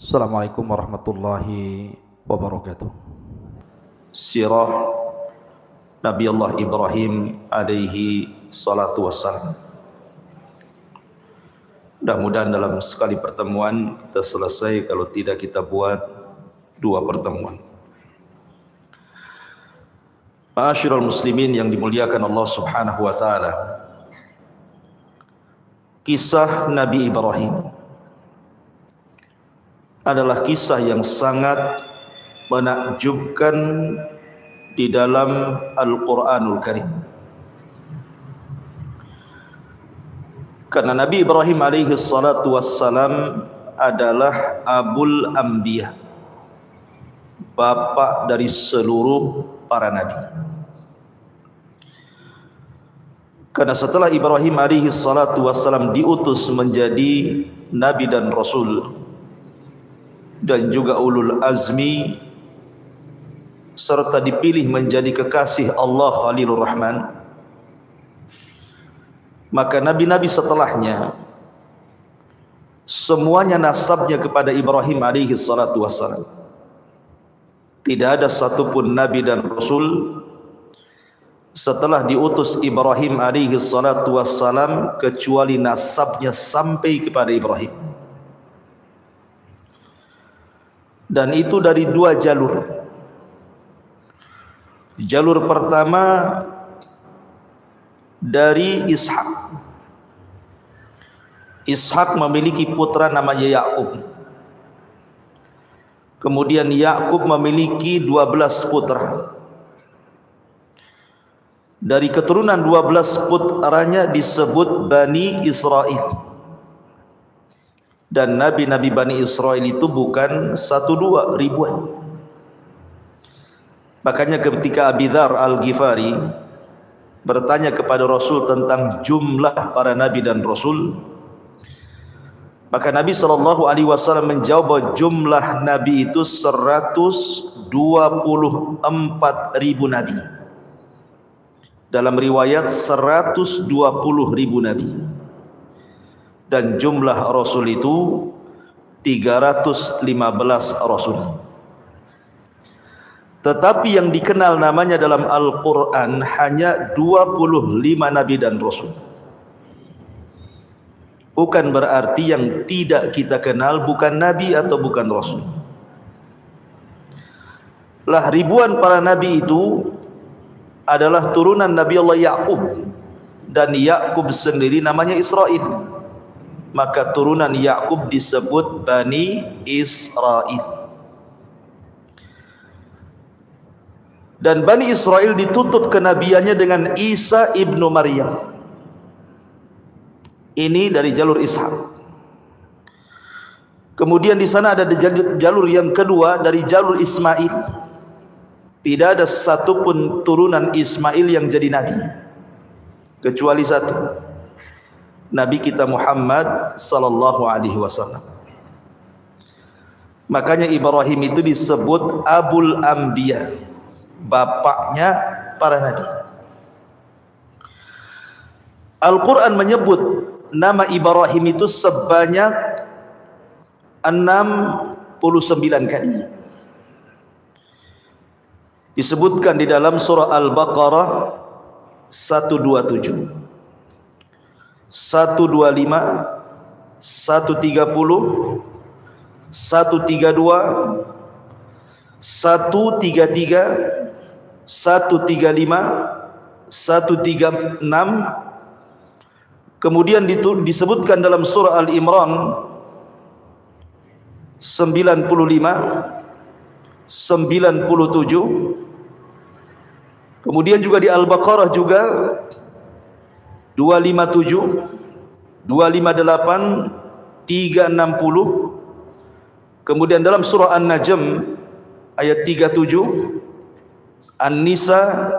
Assalamualaikum warahmatullahi wabarakatuh. Sirah Nabi Allah Ibrahim alaihi salatu wassalam. Mudah-mudahan dalam sekali pertemuan kita selesai, kalau tidak kita buat 2 pertemuan. Ma'asyiral muslimin yang dimuliakan Allah Subhanahu wa taala. Kisah Nabi Ibrahim adalah kisah yang sangat menakjubkan di dalam Al-Quranul Karim. Karena Nabi Ibrahim alaihi salatu wassalam adalah Abul Anbiya, bapak dari seluruh para nabi. Karena setelah Ibrahim alaihi salatu wassalam diutus menjadi nabi dan rasul dan juga ulul azmi, serta dipilih menjadi kekasih Allah Khalilur Rahman, maka nabi-nabi setelahnya semuanya nasabnya kepada Ibrahim alaihi salatu wassalam. Tidak ada satupun nabi dan rasul setelah diutus Ibrahim alaihi salatu wassalam kecuali nasabnya sampai kepada Ibrahim. Dan itu dari 2 jalur. Jalur pertama dari Ishak. Ishak memiliki putra namanya Yakub. Kemudian Yakub memiliki 12 putra. Dari keturunan 12 putranya disebut Bani Israel. Dan nabi-nabi Bani Israel itu bukan 1-2, ribuan. Makanya ketika Abi Dzar Al-Ghifari bertanya kepada Rasul tentang jumlah para nabi dan rasul, maka Nabi SAW menjawab bahwa jumlah nabi itu 124.000 nabi. Dalam riwayat 120.000 nabi. Dan jumlah rasul itu 315 rasul. Tetapi yang dikenal namanya dalam Al-Quran hanya 25 nabi dan rasul. Bukan berarti yang tidak kita kenal bukan nabi atau bukan rasul. Lah ribuan para nabi itu adalah turunan Nabi Allah Yakub, dan Yakub sendiri namanya Israel. Maka turunan Yakub disebut Bani Israel. Dan Bani Israel ditutup kenabiannya dengan Isa ibnu Maryam. Ini dari jalur Ishak. Kemudian di sana ada jalur yang kedua dari jalur Ismail. Tidak ada satupun turunan Ismail yang jadi nabi kecuali satu, Nabi kita Muhammad sallallahu alaihi wasallam. Makanya Ibrahim itu disebut Abul Anbiya, bapaknya para nabi. Al-Quran menyebut nama Ibrahim itu sebanyak 69 kali. Disebutkan di dalam surah Al-Baqarah 127, 125, 130, 132, 133, 135, 136. Kemudian disebutkan dalam surah Al-Imran 95, 97. Kemudian juga di Al-Baqarah juga 257, 258, 360. Kemudian dalam surah An-Najm ayat 37, An-Nisa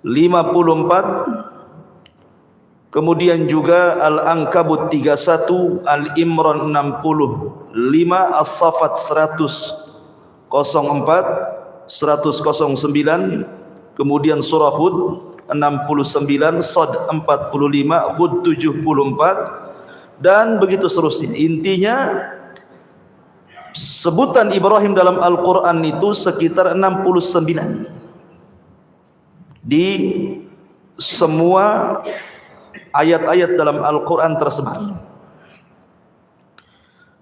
54, kemudian juga Al-Ankabut 31, Al-Imran 65, As-Saffat 100, 04, 109, kemudian surah Hud 69, Shad 45, Hud 74, dan begitu seterusnya. Intinya Sebutan Ibrahim dalam Al-Quran itu sekitar 69 di semua ayat-ayat dalam Al-Quran tersebar.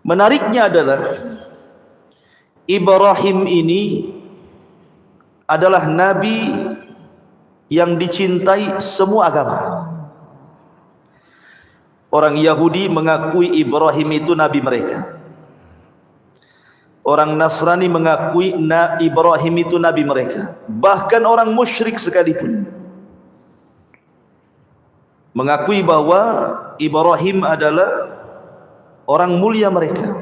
Menariknya adalah Ibrahim ini adalah nabi yang dicintai semua agama. Orang Yahudi mengakui Ibrahim itu nabi mereka. Orang Nasrani mengakui Ibrahim itu nabi mereka. Bahkan orang musyrik sekalipun mengakui bahwa Ibrahim adalah orang mulia mereka,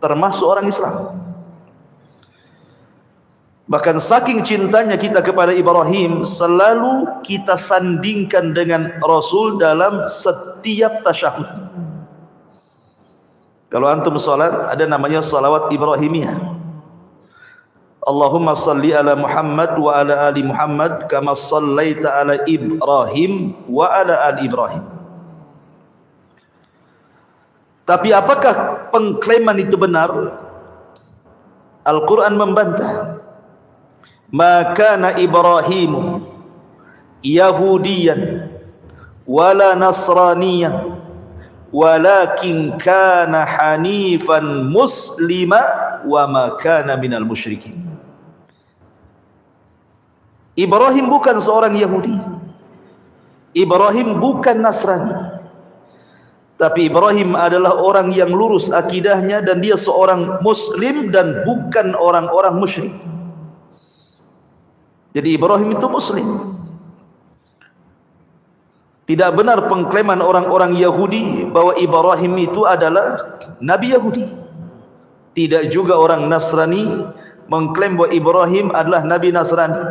termasuk orang Islam. Bahkan saking cintanya kita kepada Ibrahim, selalu kita sandingkan dengan Rasul dalam setiap tasyahud. Kalau antum salat, ada namanya salawat Ibrahimiyah. Allahumma salli ala Muhammad wa ala ali Muhammad kama sallaita ala Ibrahim wa ala ali Ibrahim. Tapi apakah pengklaiman itu benar? Al-Quran membantah. Maka na Ibrahimu Yahudiyan wala Nasraniyan walakin kana hanifan muslima wa ma kana minal musyrikin. Ibrahim bukan seorang Yahudi, Ibrahim bukan Nasrani, tapi Ibrahim adalah orang yang lurus akidahnya dan dia seorang muslim dan bukan orang-orang musyrik. Jadi Ibrahim itu muslim. Tidak benar pengklaiman orang-orang Yahudi bahwa Ibrahim itu adalah Nabi Yahudi. Tidak juga orang Nasrani mengklaim bahwa Ibrahim adalah Nabi Nasrani.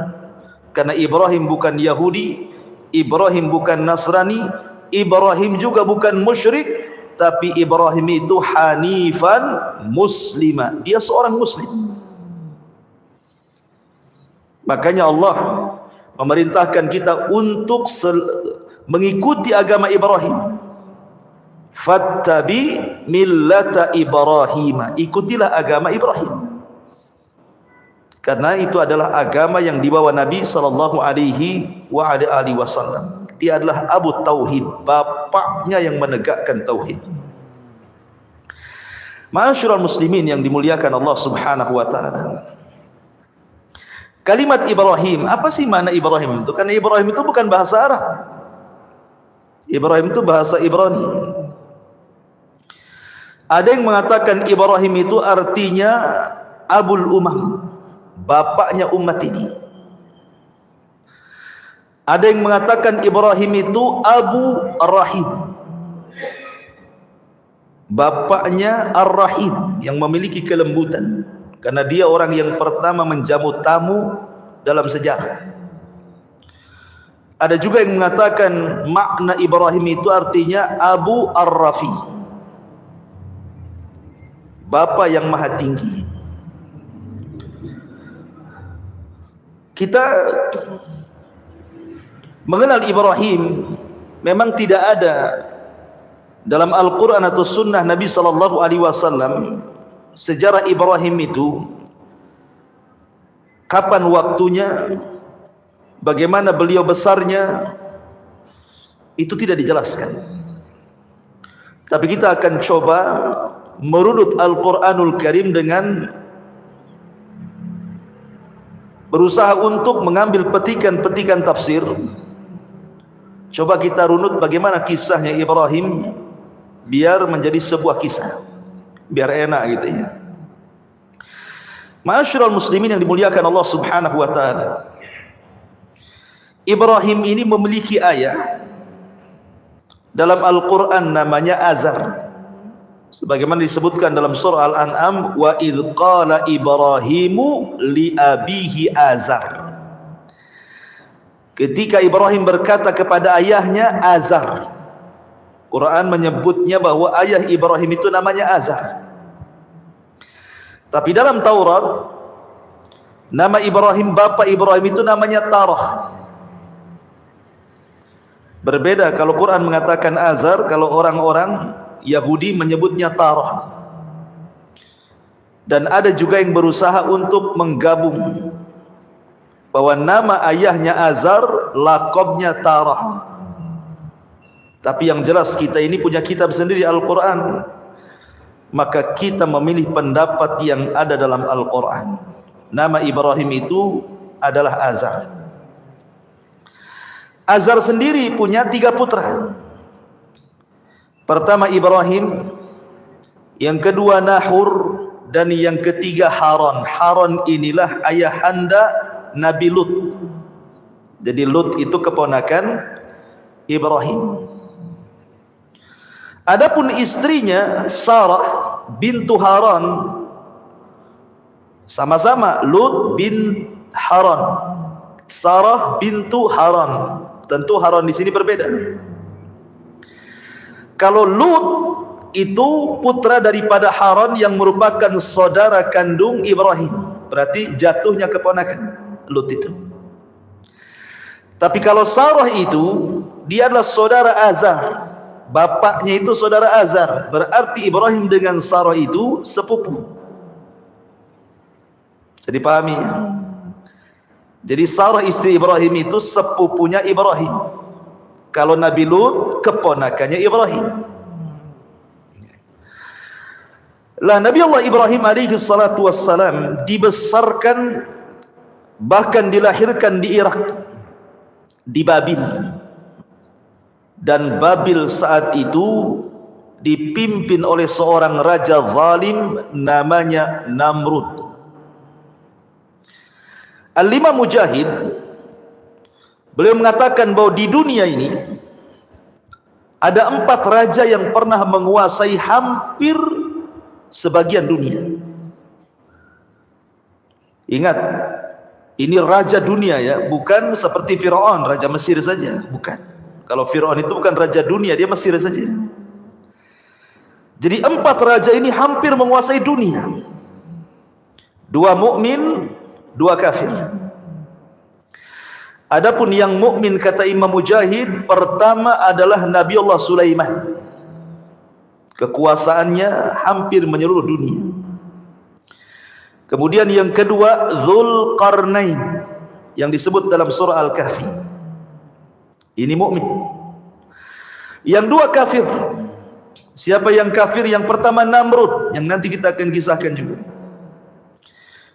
Karena Ibrahim bukan Yahudi, Ibrahim bukan Nasrani, Ibrahim juga bukan musyrik, tapi Ibrahim itu hanifan muslima. Dia seorang muslim. Makanya Allah memerintahkan kita untuk mengikuti agama Ibrahim. Fattabi millata Ibrahim, ikutilah agama Ibrahim, karena itu adalah agama yang dibawa Nabi sallallahu alaihi wasallam. Dia adalah Abu Tauhid, bapaknya yang menegakkan tauhid. Ma'asyiral muslimin yang dimuliakan Allah Subhanahu wa taala. Kalimat Ibrahim, apa sih makna Ibrahim itu? Karena Ibrahim itu bukan bahasa Arab. Ibrahim itu bahasa Ibrani. Ada yang mengatakan Ibrahim itu artinya Abul Umam, bapaknya umat ini. Ada yang mengatakan Ibrahim itu Abu Rahim, bapaknya Ar-Rahim, yang memiliki kelembutan, karena dia orang yang pertama menjamu tamu dalam sejarah. Ada juga yang mengatakan makna Ibrahim itu artinya Abu Ar-Rafi, bapa yang maha tinggi. Kita mengenal Ibrahim memang tidak ada dalam Al-Quran atau Sunnah Nabi sallallahu alaihi wasallam sejarah Ibrahim itu, kapan waktunya, bagaimana beliau besarnya, itu tidak dijelaskan. Tapi kita akan coba merunut Al-Quranul Karim dengan berusaha untuk mengambil petikan-petikan tafsir. Coba kita runut bagaimana kisahnya Ibrahim biar menjadi sebuah kisah, biar enak gitu ya. Ma'asyiral muslimin yang dimuliakan Allah Subhanahu wa taala. Ibrahim ini memiliki ayah dalam Al-Quran namanya Azar, sebagaimana disebutkan dalam surah Al-An'am, wa idh qala Ibrahimu li abihi Azar. Ketika Ibrahim berkata kepada ayahnya Azar, Quran menyebutnya bahwa ayah Ibrahim itu namanya Azar. Tapi dalam Taurat, nama Ibrahim, bapa Ibrahim itu namanya Tarah. Berbeda kalau Quran mengatakan Azar, kalau orang-orang Yahudi menyebutnya Tarah. Dan ada juga yang berusaha untuk menggabung bahwa nama ayahnya Azar, laqabnya Tarah. Tapi yang jelas kita ini punya kitab sendiri, Al-Quran. Maka kita memilih pendapat yang ada dalam Al-Quran. Nama Ibrahim itu adalah Azar. Azar sendiri punya 3 putra. Pertama Ibrahim, yang kedua Nahur, dan yang ketiga Haran. Haran inilah ayahanda Nabi Lut. Jadi Lut itu keponakan Ibrahim. Adapun istrinya Sarah bintu Haran, sama-sama Lut bin Haran. Sarah bintu Haran. Tentu Haran di sini berbeda. Kalau Lut itu putra daripada Haran yang merupakan saudara kandung Ibrahim, berarti jatuhnya keponakan Lut itu. Tapi kalau Sarah itu, dia adalah saudara Azar, bapaknya itu saudara Azar, berarti Ibrahim dengan Sarah itu sepupu. Jadi pahami ya? Jadi Sarah istri Ibrahim itu sepupunya Ibrahim. Kalau Nabi Lut keponakannya Ibrahim. Lah Nabi Allah Ibrahim alaihi salatu wassalam dibesarkan, bahkan dilahirkan di Irak, di Babil. Dan Babil saat itu dipimpin oleh seorang raja zalim namanya Namrud. Al-Imam Mujahid beliau mengatakan bahwa di dunia ini ada 4 raja yang pernah menguasai hampir sebagian dunia. Ingat, ini raja dunia ya, bukan seperti Firaun, raja Mesir saja, bukan. Kalau Firaun itu bukan raja dunia, dia Mesir saja. Jadi 4 raja ini hampir menguasai dunia. 2 mukmin, 2 kafir. Adapun yang mukmin kata Imam Mujahid, pertama adalah Nabi Allah Sulaiman. Kekuasaannya hampir menyeluruh dunia. Kemudian yang kedua Dzulqarnain yang disebut dalam surah Al-Kahfi. Ini mukmin. Yang 2 kafir. Siapa yang kafir? Yang pertama Namrud, yang nanti kita akan kisahkan juga.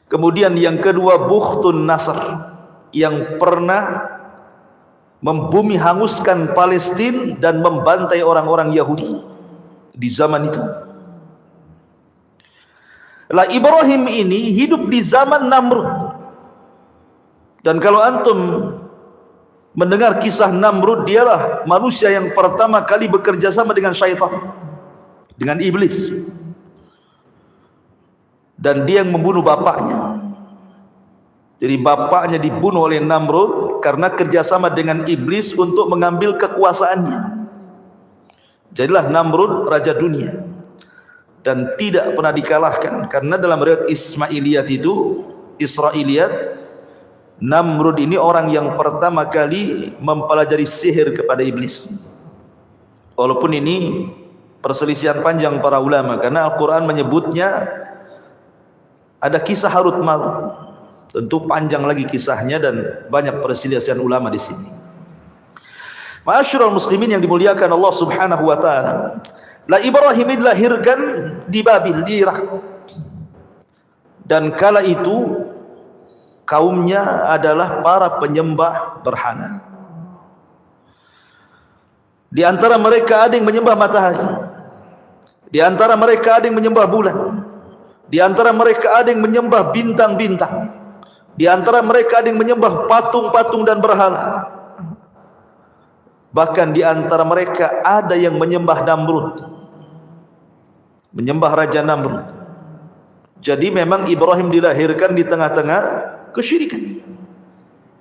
Kemudian yang kedua Bukhtun Nasr, yang pernah membumi hanguskan Palestina dan membantai orang-orang Yahudi di zaman itu. Lah Ibrahim ini hidup di zaman Namrud. Dan kalau antum mendengar kisah Namrud, dialah manusia yang pertama kali bekerja sama dengan syaitan, dengan iblis. Dan dia yang membunuh bapaknya. Jadi bapaknya dibunuh oleh Namrud karena kerjasama dengan iblis untuk mengambil kekuasaannya. Jadilah Namrud raja dunia dan tidak pernah dikalahkan, karena dalam riwayat Ismailiyat itu, Israiliyat, Namrud ini orang yang pertama kali mempelajari sihir kepada iblis. Walaupun ini perselisihan panjang para ulama, karena Al-Quran menyebutnya ada kisah Harut Marut. Tentu panjang lagi kisahnya dan banyak perselisihan ulama di sini. Ma'asyiral muslimin yang dimuliakan Allah Subhanahu wa taala. La Ibrahim dilahirkan di Babil, di Irak. Dan kala itu kaumnya adalah para penyembah berhala. Di antara mereka ada yang menyembah matahari. Di antara mereka ada yang menyembah bulan. Di antara mereka ada yang menyembah bintang-bintang. Di antara mereka ada yang menyembah patung-patung dan berhala. Bahkan di antara mereka ada yang menyembah Namrud, menyembah Raja Namrud. Jadi memang Ibrahim dilahirkan di tengah-tengah kesyirikan,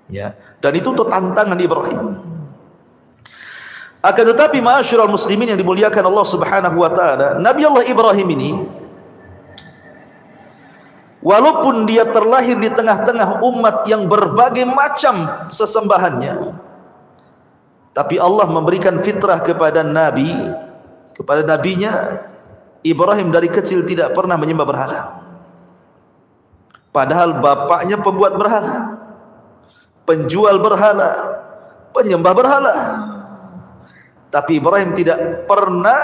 ya. Dan itu untuk tantangan Ibrahim. Akan tetapi ma'asyiral muslimin yang dimuliakan Allah Subhanahu wa taala, Nabi Allah Ibrahim ini, walaupun dia terlahir di tengah-tengah umat yang berbagai macam sesembahannya, tapi Allah memberikan fitrah kepada Nabi, kepada nabinya Ibrahim dari kecil tidak pernah menyembah berhala. Padahal bapaknya pembuat berhala, penjual berhala, penyembah berhala. Tapi Ibrahim tidak pernah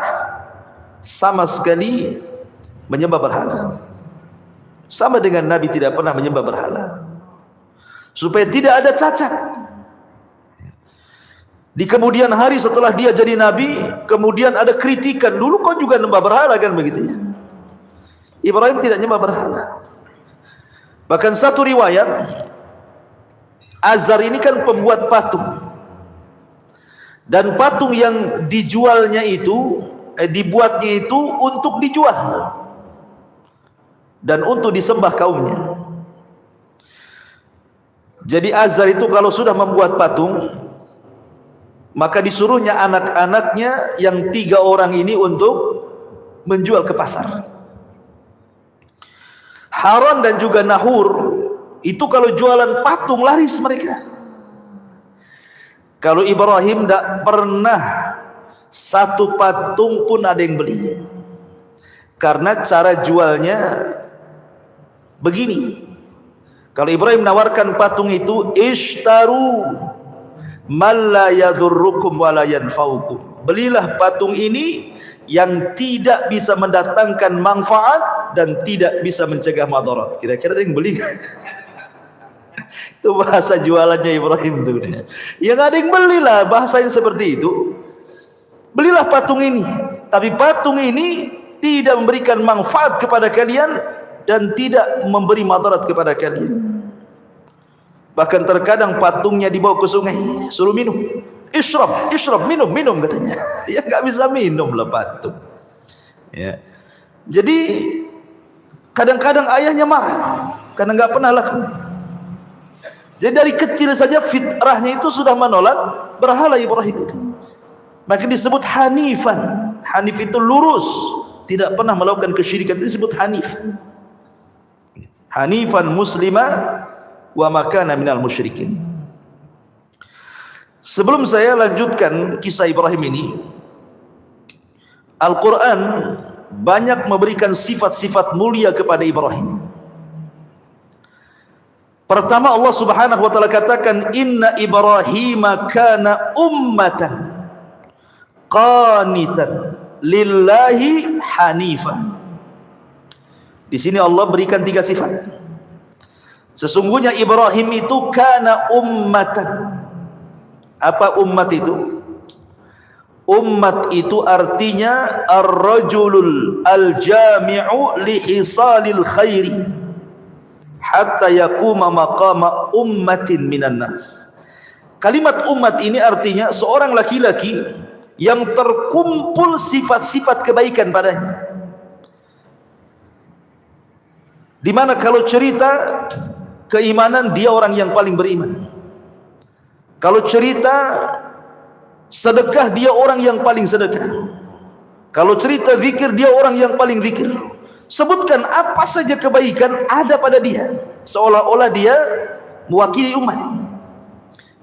sama sekali menyembah berhala. Sama dengan Nabi tidak pernah menyembah berhala, supaya tidak ada cacat. Di kemudian hari setelah dia jadi Nabi, kemudian ada kritikan, dulu kau juga menyembah berhala kan, begitu ya. Ibrahim tidak menyembah berhala. Bahkan satu riwayat, Azar ini kan pembuat patung, dan patung yang dijualnya itu, dibuatnya itu untuk dijual dan untuk disembah kaumnya. Jadi Azar itu kalau sudah membuat patung, maka disuruhnya anak-anaknya yang 3 orang ini untuk menjual ke pasar. Haran dan juga Nahur itu kalau jualan patung laris mereka. Kalau Ibrahim tidak pernah satu patung pun ada yang beli, karena cara jualnya begini. Kalau Ibrahim menawarkan patung itu, ishtaru man la yadurrukum wa la yanfa'ukum, belilah patung ini yang tidak bisa mendatangkan manfaat dan tidak bisa mencegah madarat. Kira-kira ada yang beli? Itu bahasa jualannya Ibrahim itu. Yang ada yang belilah, bahasa yang seperti itu. Belilah patung ini, tapi patung ini tidak memberikan manfaat kepada kalian dan tidak memberi madarat kepada kalian. Bahkan terkadang patungnya dibawa ke sungai, suruh minum. Ishrab, minum katanya. Ya nggak bisa minum lah patung. Ya. Jadi kadang-kadang ayahnya marah karena nggak pernah laku. Jadi dari kecil saja fitrahnya itu sudah menolak berhala Ibrahim itu. Maka disebut hanifan. Hanif itu lurus, tidak pernah melakukan kesyirikan, itu disebut hanif. Hanifan muslimah wa makana minal musyrikin. Sebelum saya lanjutkan kisah Ibrahim ini, Al-Quran banyak memberikan sifat-sifat mulia kepada Ibrahim. Pertama, Allah Subhanahu wa taala katakan, inna Ibrahima kana ummatan qanitan lillahi hanifah. Di sini Allah berikan 3 sifat. Sesungguhnya Ibrahim itu kana ummatan. Apa ummat itu? Ummat itu artinya ar-rajulul al-jami'u li hisalil khairi hatta yakuma maqama ummatin minan nas. Kalimat ummat ini artinya seorang laki-laki yang terkumpul sifat-sifat kebaikan padanya. Dimana kalau cerita keimanan, dia orang yang paling beriman. Kalau cerita sedekah, dia orang yang paling sedekah. Kalau cerita zikir, dia orang yang paling zikir. Sebutkan apa saja kebaikan ada pada dia, seolah-olah dia mewakili umat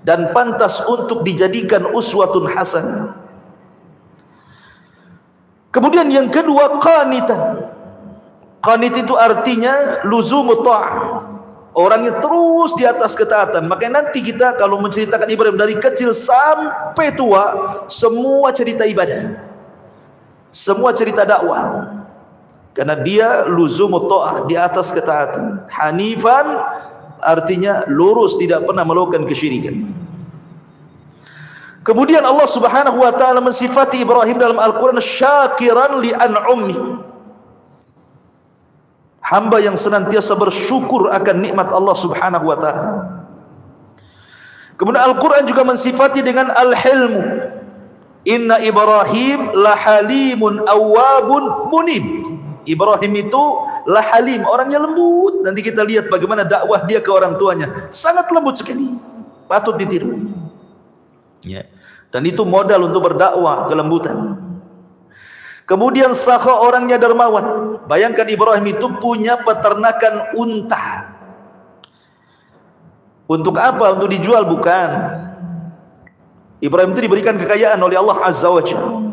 dan pantas untuk dijadikan uswatun hasanah. Kemudian yang kedua, qanitan. Qanit itu artinya luzumut ta'ah, orang yang terus di atas ketaatan. Makanya nanti kita kalau menceritakan Ibrahim dari kecil sampai tua, semua cerita ibadah, semua cerita dakwah, karena dia luzumut ta'ah, di atas ketaatan. Hanifan artinya lurus, tidak pernah melakukan kesyirikan. Kemudian Allah Subhanahu wa taala mensifati Ibrahim dalam Al-Qur'an syakiran li an'ummi, hamba yang senantiasa bersyukur akan nikmat Allah Subhanahu wa taala. Kemudian Al-Qur'an juga mensifati dengan al-hilmu. Inna Ibrahim lahalimun awwabun munib. Ibrahim itu lahalim, orangnya lembut. Nanti kita lihat bagaimana dakwah dia ke orang tuanya, sangat lembut sekali, patut ditiru. Ya. Dan itu modal untuk berdakwah, kelembutan. Kemudian sakha, orangnya dermawan. Bayangkan Ibrahim itu punya peternakan unta. Untuk apa? Untuk dijual? Bukan. Ibrahim itu diberikan kekayaan oleh Allah Azza wa Jalla,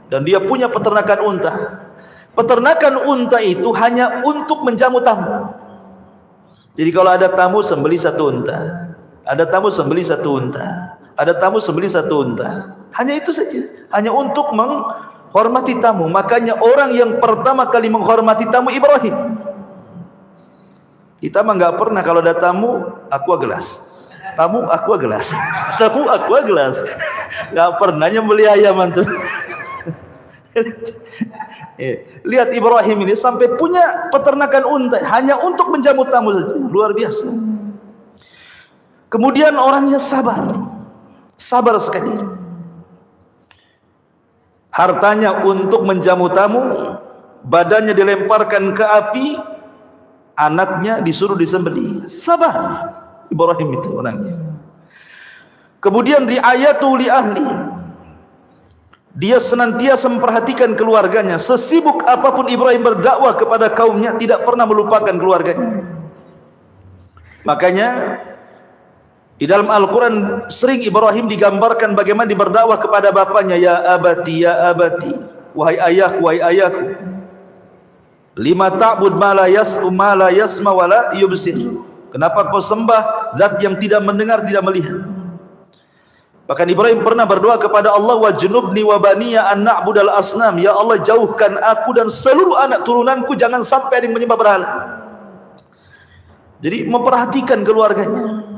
dan dia punya peternakan unta. Peternakan unta itu hanya untuk menjamu tamu. Jadi kalau ada tamu sembeli 1 unta, ada tamu sembeli 1 unta, ada tamu sembeli 1 unta. Hanya itu saja, hanya untuk menghormati tamu. Makanya orang yang pertama kali menghormati tamu Ibrahim. Kita mah nggak pernah kalau ada tamu aqua gelas, tamu aqua gelas, tamu aqua gelas, nggak pernah nyembeli ayam antum. Lihat Ibrahim ini sampai punya peternakan unta hanya untuk menjamu tamu saja, luar biasa. Kemudian orangnya sabar sekali. Hartanya untuk menjamu tamu, badannya dilemparkan ke api, anaknya disuruh disembelih. Sabar Ibrahim itu orangnya. Kemudian riayatu li ahli, dia senantiasa memperhatikan keluarganya. Sesibuk apapun Ibrahim berdakwah kepada kaumnya, tidak pernah melupakan keluarganya. Makanya di dalam Al-Quran sering Ibrahim digambarkan bagaimana dia berdakwah kepada bapaknya. Ya abati, wahai ayahku, lima ta'bud ma la yasma wa la yubsir. Kenapa kau sembah zat yang tidak mendengar, tidak melihat? Bahkan Ibrahim pernah berdoa kepada Allah, wajnubni wa baniya an na'budal asnam. Ya Allah, jauhkan aku dan seluruh anak turunanku jangan sampai ada yang menyembah berhala. Jadi memperhatikan keluarganya.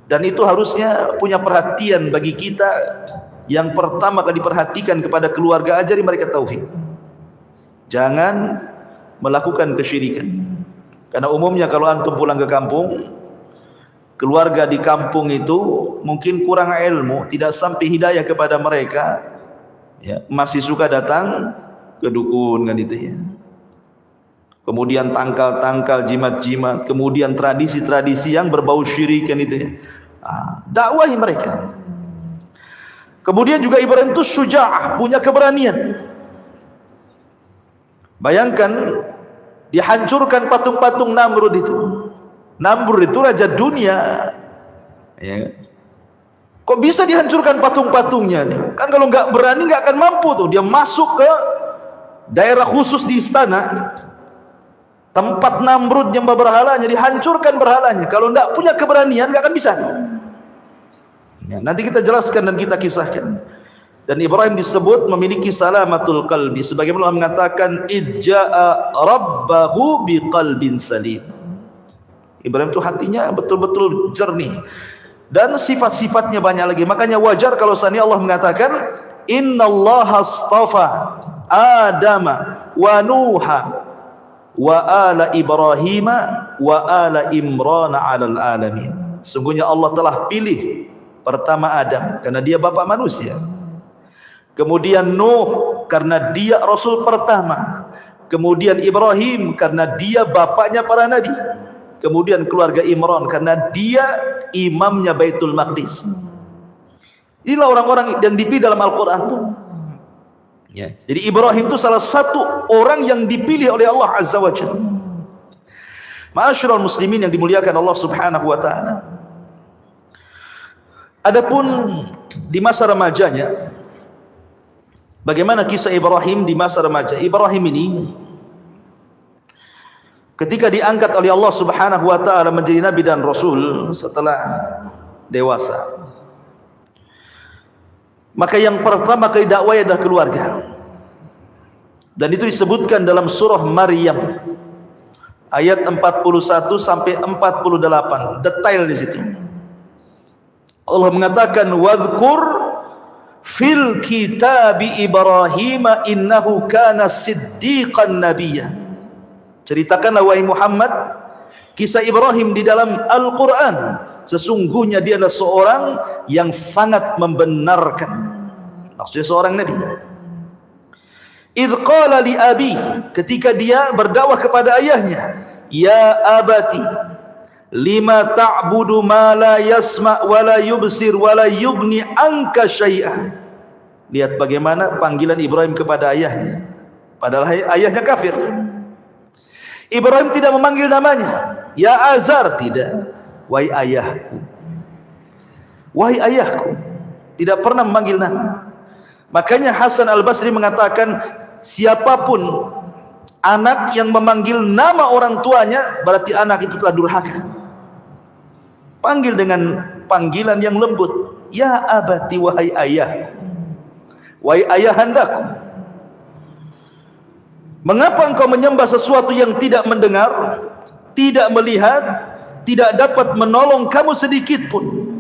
Dan itu harusnya punya perhatian bagi kita. Yang pertama kali diperhatikan kepada keluarga, ajari mereka tauhid. Jangan melakukan kesyirikan. Karena umumnya kalau antum pulang ke kampung, keluarga di kampung itu mungkin kurang ilmu, tidak sampai hidayah kepada mereka, ya, masih suka datang ke dukun kan itu ya. Kemudian tangkal-tangkal, jimat-jimat, kemudian tradisi-tradisi yang berbau syirik kan itu ya. Dakwahi mereka. Kemudian juga Ibrahim itu syuja'ah, punya keberanian. Bayangkan dihancurkan patung-patung Namrud itu. Namrud itu raja dunia, ya. Kok bisa dihancurkan patung-patungnya? Kan kalau nggak berani nggak akan mampu tuh. Dia masuk ke daerah khusus di istana, tempat Namrud nyembah berhalanya, dihancurkan berhalanya. Kalau nggak punya keberanian nggak akan bisa. Ya, nanti kita jelaskan dan kita kisahkan. Dan Ibrahim disebut memiliki salamatul qalbi, sebagaimana Allah mengatakan idja'a rabbahu biqalbin salim. Ibrahim itu hatinya betul-betul jernih. Dan sifat-sifatnya banyak lagi. Makanya wajar kalau seandainya Allah mengatakan innallaha astafa Adama wa Nuha wa ala Ibrahima wa ala Imran 'alal alamin. Sungguhnya Allah telah pilih pertama Adam karena dia bapak manusia. Kemudian Nuh karena dia rasul pertama. Kemudian Ibrahim karena dia bapaknya para nabi. Kemudian keluarga Imran karena dia imamnya Baitul Maqdis. Inilah orang-orang yang dipilih dalam Al-Quran itu. Ya. Jadi Ibrahim itu salah satu orang yang dipilih oleh Allah Azza wa Jalla. Ma'asyiral muslimin yang dimuliakan Allah Subhanahu wa taala. Adapun di masa remajanya, bagaimana kisah Ibrahim di masa remaja? Ibrahim ini ketika diangkat oleh Allah Subhanahu wa taala menjadi nabi dan rasul setelah dewasa, maka yang pertama kali dakwah adalah keluarga. Dan itu disebutkan dalam surah Maryam ayat 41 sampai 48, detail di situ. Allah mengatakan wadhkur fil kitabi Ibrahim innahu kana siddiqan nabiyya. Ceritakanlah wahai Muhammad kisah Ibrahim di dalam Al-Quran. Sesungguhnya dia adalah seorang yang sangat membenarkan. Maksudnya seorang nabi. Idh qala li abi, ketika dia berdakwah kepada ayahnya, ya abati lima ta'budu ma la yasma' wa la yubsir wa la yughni anka syai'ah. Lihat bagaimana panggilan Ibrahim kepada ayahnya, padahal ayahnya kafir. Ibrahim tidak memanggil namanya ya Azar, tidak, wahai ayahku, wahai ayahku, tidak pernah memanggil nama. Makanya Hasan Al-Basri mengatakan siapapun Anak yang memanggil nama orang tuanya berarti anak itu telah durhaka. Panggil dengan panggilan yang lembut. Ya abati, wahai ayah, wahai ayahandaku. Mengapa engkau menyembah sesuatu yang tidak mendengar, tidak melihat, tidak dapat menolong kamu sedikit pun?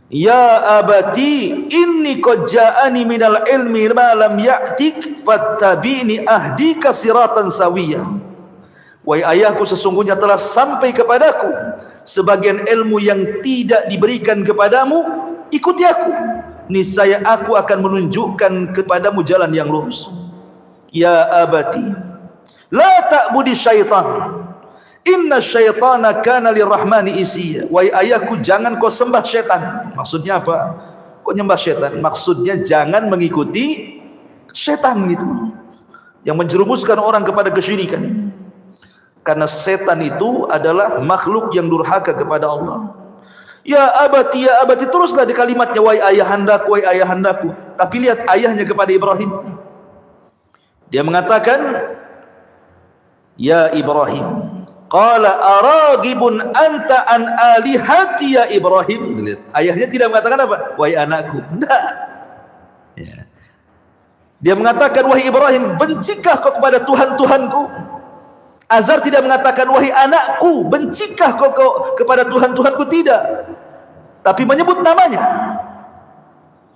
Ya abati, inni qad ja'ani minal ilmi ma lam ya'tik fattabi'ni ahdika siratan sawiyah. Wahai ayahku, sesungguhnya telah sampai kepadaku sebagian ilmu yang tidak diberikan kepadamu, ikuti aku, niscaya aku akan menunjukkan kepadamu jalan yang lurus. Ya abati, la ta'budi syaitan, inna syaitana kana lirrahmani isiya. Wahai ayahku, jangan kau sembah syaitan. Maksudnya apa? Kau nyembah syaitan? Maksudnya jangan mengikuti syaitan gitu, yang menjerumuskan orang kepada kesyirikan. Karena setan itu adalah makhluk yang durhaka kepada Allah. Ya abati, teruslah di kalimatnya, wahai ayahandaku, wahai ayahandaku. Tapi lihat ayahnya kepada Ibrahim. Dia mengatakan, ya Ibrahim, qala aragibun anta an alihati ya Ibrahim. Lihat, ayahnya tidak mengatakan apa? Wahai anakku. Tidak. Ya. Dia mengatakan, wahai Ibrahim, bencikah kau kepada Tuhan-Tuhanku? Azar tidak mengatakan, wahai anakku, bencikah kau kepada Tuhan-Tuhanku? Tidak. Tapi menyebut namanya.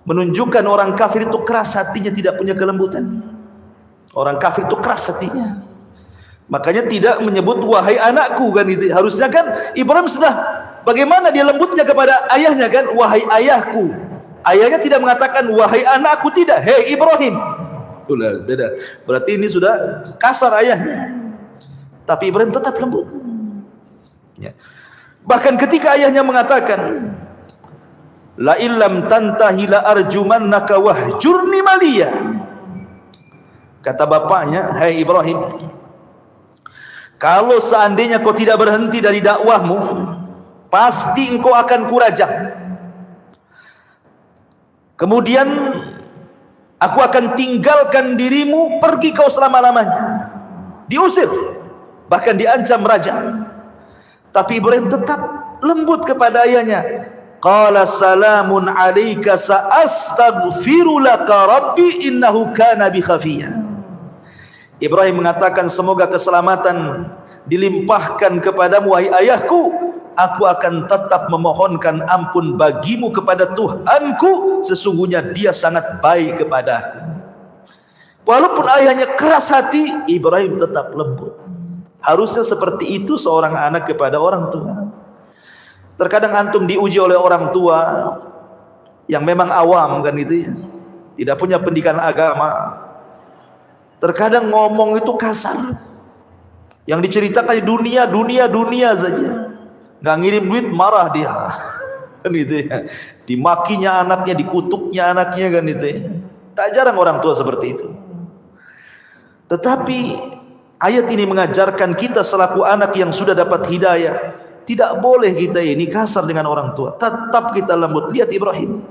Menunjukkan orang kafir itu keras hatinya, tidak punya kelembutan. Orang kafir itu keras hatinya. Makanya tidak menyebut wahai anakku kan itu. Harusnya kan Ibrahim sudah, bagaimana dia lembutnya kepada ayahnya kan, wahai ayahku. Ayahnya tidak mengatakan wahai anakku, tidak. Hei Ibrahim. Sudah beda. Berarti ini sudah kasar ayahnya. Tapi Ibrahim tetap lembut. Ya. Bahkan ketika ayahnya mengatakan, la illam tantahi la arjumannaka wahjurni maliya. Kata bapaknya, hai Ibrahim, kalau seandainya kau tidak berhenti dari dakwahmu, pasti engkau akan kurajam. Kemudian aku akan tinggalkan dirimu, pergi kau selama-lamanya. Diusir, bahkan diancam raja. Tapi Ibrahim tetap lembut kepada ayahnya. Qala salamun alayka sa'astaghfiru laka rabbi innahu kana bi khafiyya. Ibrahim mengatakan, semoga keselamatan dilimpahkan kepadamu wahai ayahku, aku akan tetap memohonkan ampun bagimu kepada Tuhanku, sesungguhnya dia sangat baik kepadaku. Walaupun ayahnya keras hati, Ibrahim tetap lembut. Harusnya seperti itu seorang anak kepada orang tua. Terkadang antum diuji oleh orang tua yang memang awam kan itu ya, tidak punya pendidikan agama. Terkadang ngomong itu kasar, yang diceritakan dunia saja, nggak ngirim duit marah dia kan itu ya. Dimakinya anaknya, dikutuknya anaknya kan itu ya. Tak jarang orang tua seperti itu. Tetapi ayat ini mengajarkan kita selaku anak yang sudah dapat hidayah, tidak boleh kita ini kasar dengan orang tua, tetap kita lembut. Lihat Ibrahim,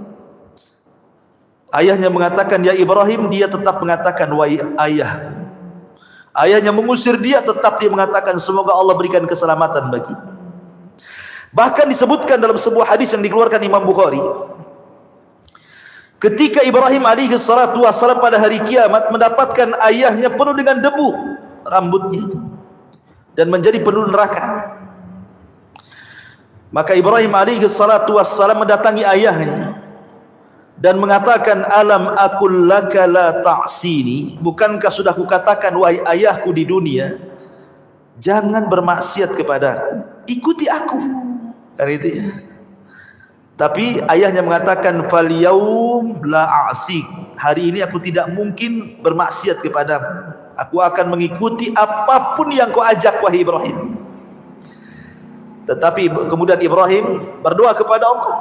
ayahnya mengatakan ya Ibrahim, dia tetap mengatakan wahai ayah. Ayahnya mengusir dia, tetap dia mengatakan semoga Allah berikan keselamatan bagi. Bahkan disebutkan dalam sebuah hadis yang dikeluarkan Imam Bukhari, ketika Ibrahim alaihi salatu wassalam pada hari kiamat mendapatkan ayahnya penuh dengan debu rambutnya itu dan menjadi penuh neraka, maka Ibrahim alaihi salatu wassalam mendatangi ayahnya dan mengatakan, alam aqul laka la ta'sini, bukankah sudah kukatakan wahai ayahku di dunia, jangan bermaksiat kepadaku, ikuti aku kan itu ya. Tapi ayahnya mengatakan, fal yaum la a'sik, hari ini aku tidak mungkin bermaksiat kepadamu, aku akan mengikuti apapun yang kau ajak wahai Ibrahim. Tetapi kemudian Ibrahim berdoa kepada Allah,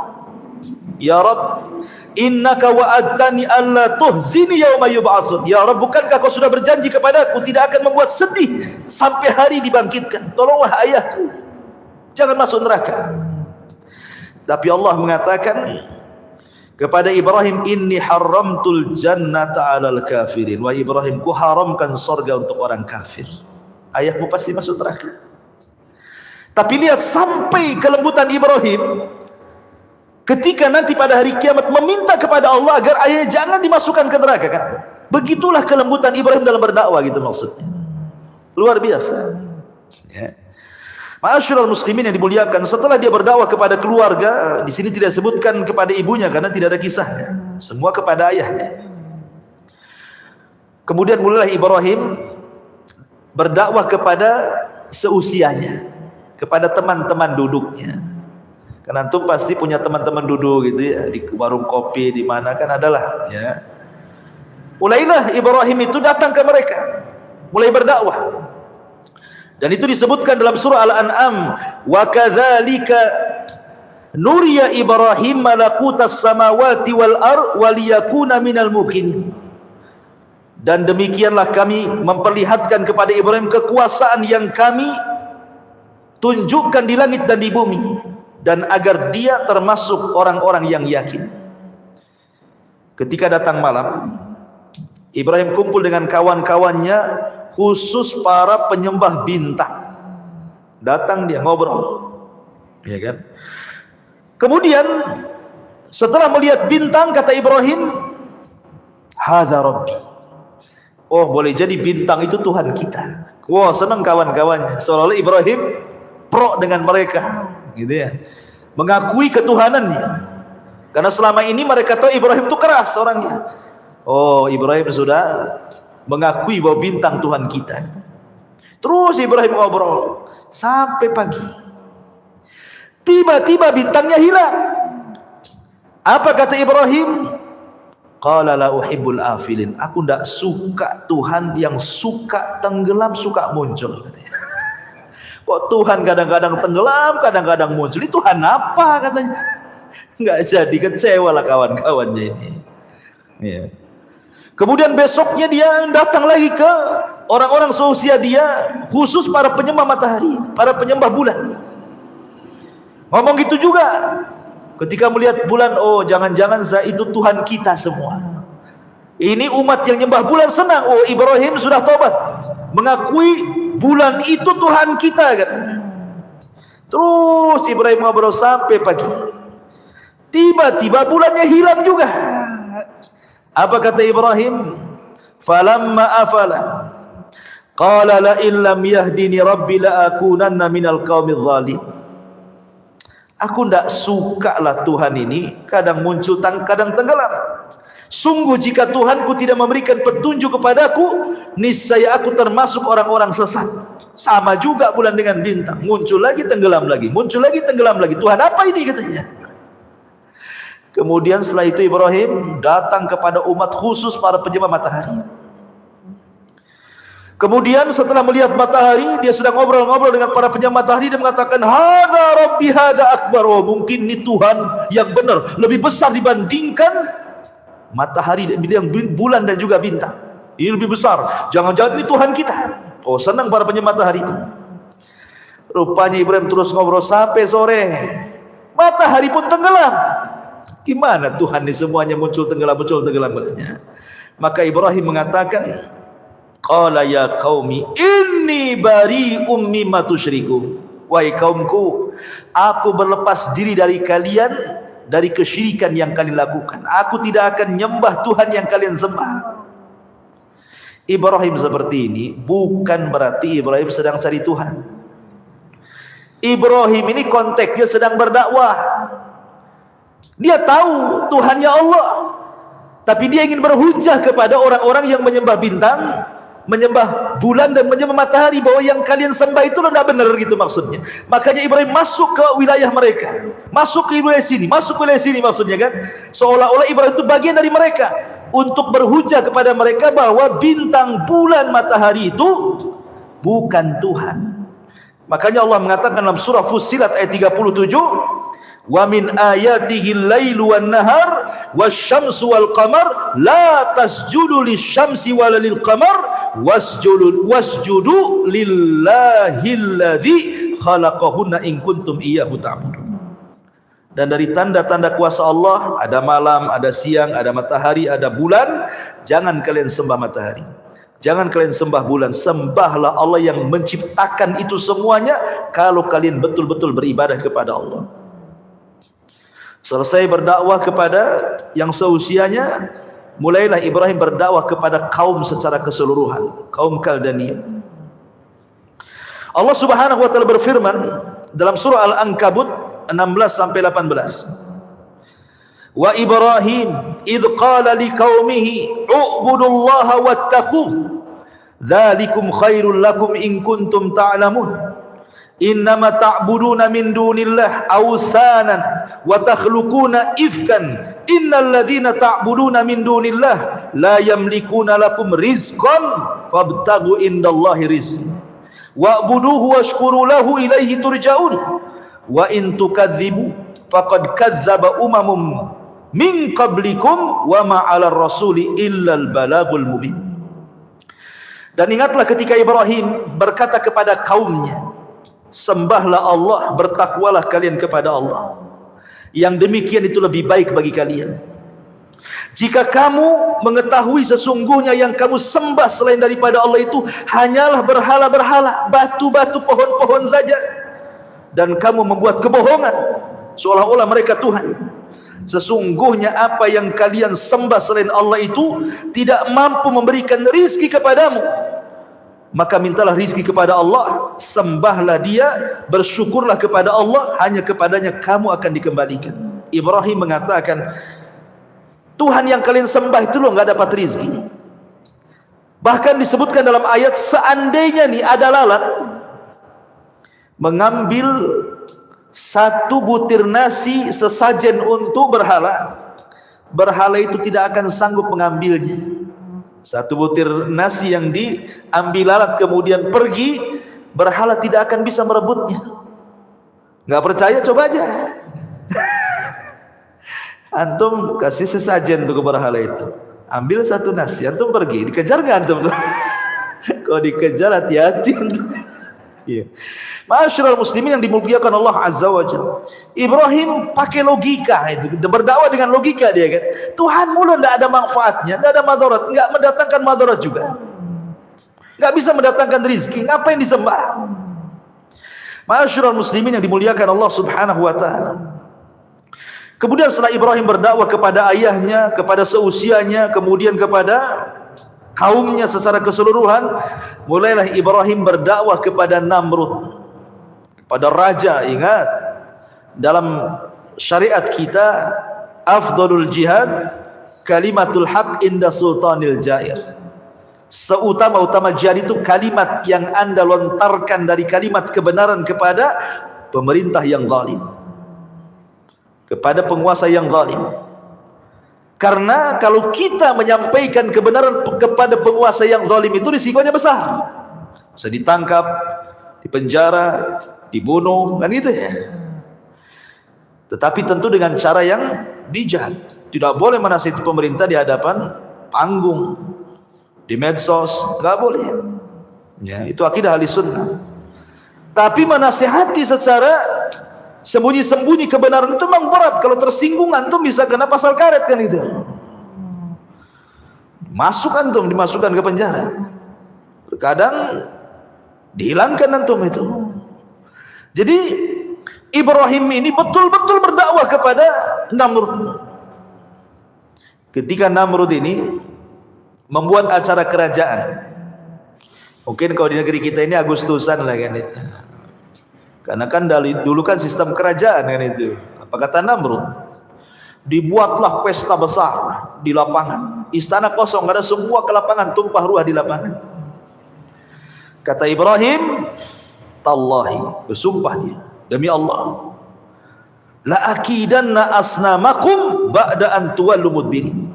ya Rabb, innaka wa'adtani alla tuhzini yauma yub'atsun. Ya Rabb, bukankah kau sudah berjanji kepadaku tidak akan membuat sedih sampai hari dibangkitkan. Tolonglah ayahku, jangan masuk neraka. Tapi Allah mengatakan kepada Ibrahim, inni haramtul jannata 'alal kafirin. Wa Ibrahim, ku haramkan surga untuk orang kafir. Ayahmu pasti masuk neraka. Tapi lihat sampai kelembutan Ibrahim ketika nanti pada hari kiamat meminta kepada Allah agar ayah jangan dimasukkan ke neraka kan. Begitulah kelembutan Ibrahim dalam berdakwah gitu maksudnya. Luar biasa. Ya. Ma'asyiral muslimin yang dimuliakan, setelah dia berdakwah kepada keluarga, di sini tidak sebutkan kepada ibunya karena tidak ada kisahnya. Semua kepada ayahnya. Kemudian mulailah Ibrahim berdakwah kepada seusianya, kepada teman-teman duduknya. Karena antum pasti punya teman-teman duduk gitu ya, di warung kopi di mana kan adalah ya. Mulailah Ibrahim itu datang ke mereka, mulai berdakwah. Dan itu disebutkan dalam surah Al-An'am, wa kadzalika nuriya Ibrahim malakutas samawati wal ard waliyakuna minal muqinin. Dan demikianlah kami memperlihatkan kepada Ibrahim kekuasaan yang kami tunjukkan di langit dan di bumi, dan agar dia termasuk orang-orang yang yakin. Ketika datang malam, Ibrahim kumpul dengan kawan-kawannya, khusus para penyembah bintang. Datang dia ngobrol, ya kan? Kemudian setelah melihat bintang, kata Ibrahim, hadza rabbi. Oh, boleh jadi bintang itu Tuhan kita. Wah, senang kawan-kawannya. Seolah-olah Ibrahim pro dengan mereka, gitu ya, mengakui ketuhanannya. Karena selama ini mereka tahu Ibrahim itu keras orangnya. Oh, Ibrahim sudah mengakui bahwa bintang Tuhan kita. Terus Ibrahim ngobrol sampai pagi. Tiba-tiba bintangnya hilang. Apa kata Ibrahim? Qala la uhibbul afilin. Aku tidak suka Tuhan yang suka tenggelam, suka muncul, katanya. Kok Tuhan kadang-kadang tenggelam, kadang-kadang muncul? Ini Tuhan apa, katanya? Enggak jadi, kecewa lah kawan-kawannya ini. Ya. Kemudian besoknya dia datang lagi ke orang-orang seusia dia, khusus para penyembah matahari, para penyembah bulan. Ngomong gitu juga. Ketika melihat bulan, oh jangan-jangan itu Tuhan kita semua. Ini umat yang nyembah bulan senang. Oh, Ibrahim sudah tobat, mengakui bulan itu Tuhan kita, katanya. Terus Ibrahim ngobrol sampai pagi. Tiba-tiba bulannya hilang juga. Apa kata Ibrahim? Falamma afala qala la illam yahdini rabbi la akunanna minal qaumidz zalim. Aku tidak suka lah Tuhan ini kadang muncul kadang tenggelam. Sungguh jika Tuhanku tidak memberikan petunjuk kepadaku, niscaya aku termasuk orang-orang sesat. Sama juga bulan dengan bintang, muncul lagi tenggelam lagi, muncul lagi tenggelam lagi. Tuhan apa ini, katanya. Kemudian setelah itu Ibrahim datang kepada umat khusus para penyembah matahari. Kemudian setelah melihat matahari, dia sedang ngobrol-ngobrol dengan para penyembah matahari dan mengatakan, hadza rabbi hadza akbar. Oh, mungkin ini Tuhan yang benar, lebih besar dibandingkan matahari, bulan dan juga bintang. Ini lebih besar. Jangan-jangan ini Tuhan kita. Oh, senang para penyembah matahari itu. Rupanya Ibrahim terus ngobrol sampai sore. Matahari pun tenggelam. Gimana Tuhan ini semuanya muncul tenggelam, katanya. Maka Ibrahim mengatakan, qala ya qaumi inni bari'um mimma tusyriku. Wahai kaumku, aku berlepas diri dari kalian, dari kesyirikan yang kalian lakukan. Aku tidak akan nyembah Tuhan yang kalian sembah. Ibrahim seperti ini bukan berarti Ibrahim sedang cari Tuhan. Ibrahim ini konteksnya sedang berdakwah. Dia tahu Tuhannya Allah, tapi dia ingin berhujah kepada orang-orang yang menyembah bintang, menyembah bulan dan menyembah matahari, bahwa yang kalian sembah itu tidak benar, gitu maksudnya. Makanya Ibrahim masuk ke wilayah mereka, masuk ke wilayah sini, masuk ke wilayah sini, maksudnya kan, seolah-olah Ibrahim itu bagian dari mereka, untuk berhujah kepada mereka bahwa bintang, bulan, matahari itu bukan Tuhan. Makanya Allah mengatakan dalam surah Fussilat ayat 37, wa min ayatihi al-lailu wan-nahar wasyamsu wal-qamar la tasjudu lisyamsi wala lil-qamar wasjudu lillahilladzi khalaqahunna in kuntum iyyahu ta'budun. Dan dari tanda-tanda kuasa Allah, ada malam, ada siang, ada matahari, ada bulan. Jangan kalian sembah matahari, jangan kalian sembah bulan. Sembahlah Allah yang menciptakan itu semuanya, kalau kalian betul-betul beribadah kepada Allah. Selesai berdakwah kepada yang seusianya, mulailah Ibrahim berdakwah kepada kaum secara keseluruhan, kaum Kaldania. Allah Subhanahu wa taala berfirman dalam surah Al-Ankabut 16 sampai 18. Wa Ibrahim idh qala liqaumihi u'budullaha wattaquh dzalikum khairul lakum in kuntum ta'lamun innama ta'buduna min dunillah awthanan wa takhluquna ifkan innal ladzina ta'buduna min dunillah la yamlikuna lakum rizqan fabtaghu indallahi rizq wa'buduhu washkuru lahu ilaihi turja'un wa in tukadzibu faqad kadzdzaba umamum min qablikum wa ma 'alar rasuli illal balagul mubin. Dan ingatlah ketika Ibrahim berkata kepada kaumnya, sembahlah Allah, bertakwalah kalian kepada Allah, yang demikian itu lebih baik bagi kalian. Jika kamu mengetahui sesungguhnya yang kamu sembah selain daripada Allah itu hanyalah berhala-berhala, batu-batu, pohon-pohon saja, dan kamu membuat kebohongan seolah-olah mereka Tuhan. Sesungguhnya apa yang kalian sembah selain Allah itu tidak mampu memberikan rizki kepadamu, maka mintalah rizki kepada Allah, sembahlah Dia, bersyukurlah kepada Allah, hanya kepadanya kamu akan dikembalikan. Ibrahim mengatakan, Tuhan yang kalian sembah itu loh nggak dapat rizki. Bahkan disebutkan dalam ayat, seandainya nih ada lalat mengambil satu butir nasi sesajen untuk berhala, berhala itu tidak akan sanggup mengambilnya. Satu butir nasi yang diambil lalat kemudian pergi, berhala tidak akan bisa merebutnya. Nggak percaya, coba aja. Antum kasih sesajen untuk berhala itu, ambil satu nasi, antum pergi, dikejar nggak antum? Kalau dikejar hati-hati antum. Iya. Ma'asyiral muslimin yang dimuliakan Allah Azza wa Jalla, Ibrahim pakai logika itu, berdakwah dengan logika dia kan. Tuhan mulu tidak ada manfaatnya, tidak ada madarat, nggak mendatangkan madarat juga, nggak bisa mendatangkan rizki, ngapain disembah? Ma'asyiral muslimin yang dimuliakan Allah Subhanahu wa taala. Kemudian setelah Ibrahim berdakwah kepada ayahnya, kepada seusianya, kemudian kepada kaumnya secara keseluruhan, mulailah Ibrahim berdakwah kepada Namrud, kepada raja. Ingat, dalam syariat kita afdalul jihad kalimatul haq inda sultanil jair. Seutama-utama jihad itu kalimat yang Anda lontarkan dari kalimat kebenaran kepada pemerintah yang zalim, kepada penguasa yang zalim. Karena kalau kita menyampaikan kebenaran kepada penguasa yang zalim itu risikonya besar, bisa ditangkap, dipenjara, dibunuh, kan gitu ya. Tetapi tentu dengan cara yang bijak. Tidak boleh menasihati pemerintah di hadapan panggung, di medsos, nggak boleh. Ya, itu akidah ahli sunnah. Tapi menasihati secara sembunyi-sembunyi kebenaran itu memang berat. Kalau tersinggung antum bisa kena pasal karet kan itu. Masuk antum, dimasukkan ke penjara. Terkadang dihilangkan antum itu. Jadi Ibrahim ini betul-betul berdakwah kepada Namrud. Ketika Namrud ini membuat acara kerajaan, mungkin kalau di negeri kita ini Agustusan lah kan itu. Karena kan dulu kan sistem kerajaan kan itu. Apa kata Namrud? Dibuatlah pesta besar di lapangan. Istana kosong, ada semua ke lapangan, tumpah ruah di lapangan. Kata Ibrahim, tallahi, bersumpah dia, demi Allah, la akidanna asnamakum ba'da an tuwallu mudbirin.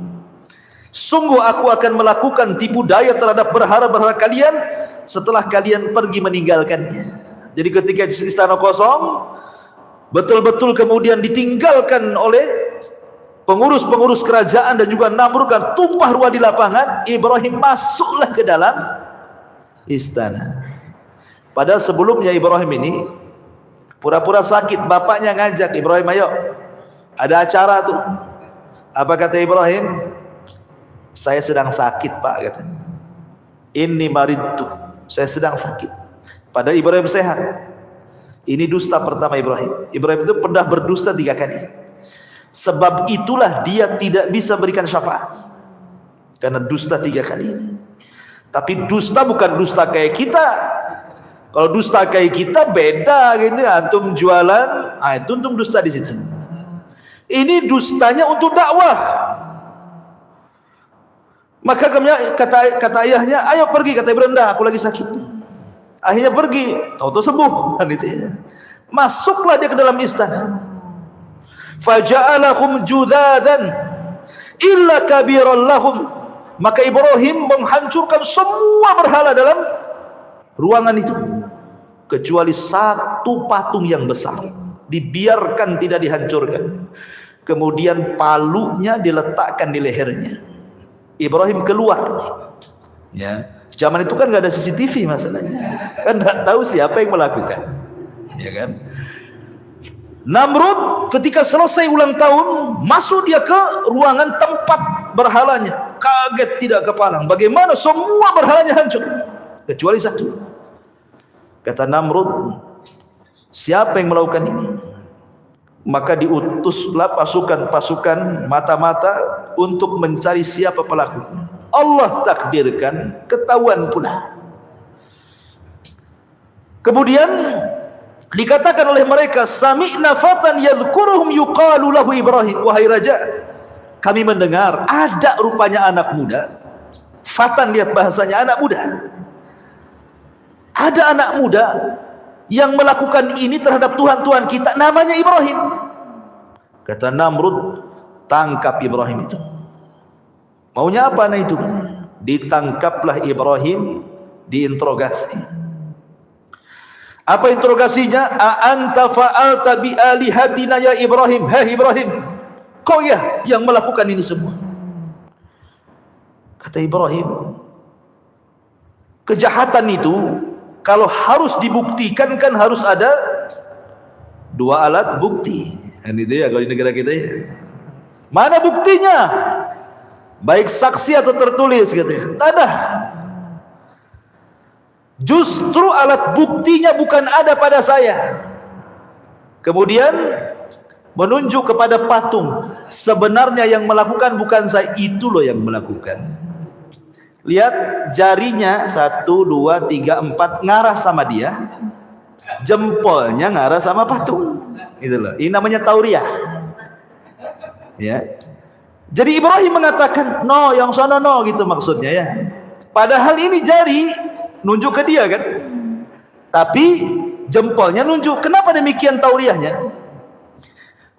Sungguh aku akan melakukan tipu daya terhadap berhala-berhala kalian setelah kalian pergi meninggalkannya. Jadi ketika istana kosong, betul-betul kemudian ditinggalkan oleh pengurus-pengurus kerajaan dan juga Namrud, dan tumpah ruah di lapangan, Ibrahim masuklah ke dalam istana. Padahal sebelumnya Ibrahim ini pura-pura sakit, bapaknya ngajak, Ibrahim ayo Ada acara tuh. Apa kata Ibrahim? Saya sedang sakit Pak, katanya. Inni maridtu, saya sedang sakit. Padahal Ibrahim sehat. Ini dusta pertama Ibrahim. Ibrahim itu pernah berdusta 3 kali. Sebab itulah dia tidak bisa berikan syafaat, karena dusta 3 kali ini. Tapi dusta bukan dusta kayak kita. Kalau dusta kayak kita beda gitu. Antum jualan, itu antum dusta di situ. Ini dustanya untuk dakwah. Maka kata ayahnya, ayo pergi. Kata Ibrahim, dah, aku lagi sakit. Akhirnya pergi, tahu-tahu sembuh kan itu ya. Masuklah dia ke dalam istana. Faja'alahum judzadan illa kabiran lahum. Maka Ibrahim menghancurkan semua berhala dalam ruangan itu, kecuali 1 patung yang besar, dibiarkan tidak dihancurkan. Kemudian palunya diletakkan di lehernya. Ibrahim keluar. Ya, zaman itu kan nggak ada CCTV masalahnya, kan nggak tahu siapa yang melakukan, ya kan. Namrud ketika selesai ulang tahun, masuk dia ke ruangan tempat berhalanya. Kaget tidak kepalang, bagaimana semua berhalanya hancur kecuali 1. Kata Namrud, siapa yang melakukan ini? Maka diutuslah pasukan-pasukan mata-mata untuk mencari siapa pelakunya. Allah takdirkan, ketahuan pula. Kemudian dikatakan oleh mereka, sami'na fatan yadhkuruhum yuqalu lahu Ibrahim. Wahai raja, kami mendengar ada rupanya anak muda. Fatan, lihat bahasanya, anak muda. Ada anak muda yang melakukan ini terhadap Tuhan-Tuhan kita, namanya Ibrahim. Kata Namrud, tangkap Ibrahim itu. Maunya apa anak itu? Ditangkaplah Ibrahim, diinterogasi. Apa interogasinya? A anta fa'alta bi alihatina ya Ibrahim. Hei Ibrahim, kau ya yang melakukan ini semua. Kata Ibrahim, kejahatan itu kalau harus dibuktikan kan harus ada 2 alat bukti. Ini dia kalau di negara kita ya. Mana buktinya? Baik saksi atau tertulis katanya. Tak ada. Justru alat buktinya bukan ada pada saya. Kemudian menunjuk kepada patung. Sebenarnya yang melakukan bukan saya, itu loh yang melakukan. Lihat jarinya 1, 2, 3, 4 ngarah sama dia. Jempolnya ngarah sama patung. Itu loh. Ini namanya tauriah. Ya. Jadi Ibrahim mengatakan, no, yang sana no, gitu maksudnya ya. Padahal ini jari nunjuk ke dia kan. Tapi jempolnya nunjuk. Kenapa demikian tauriahnya?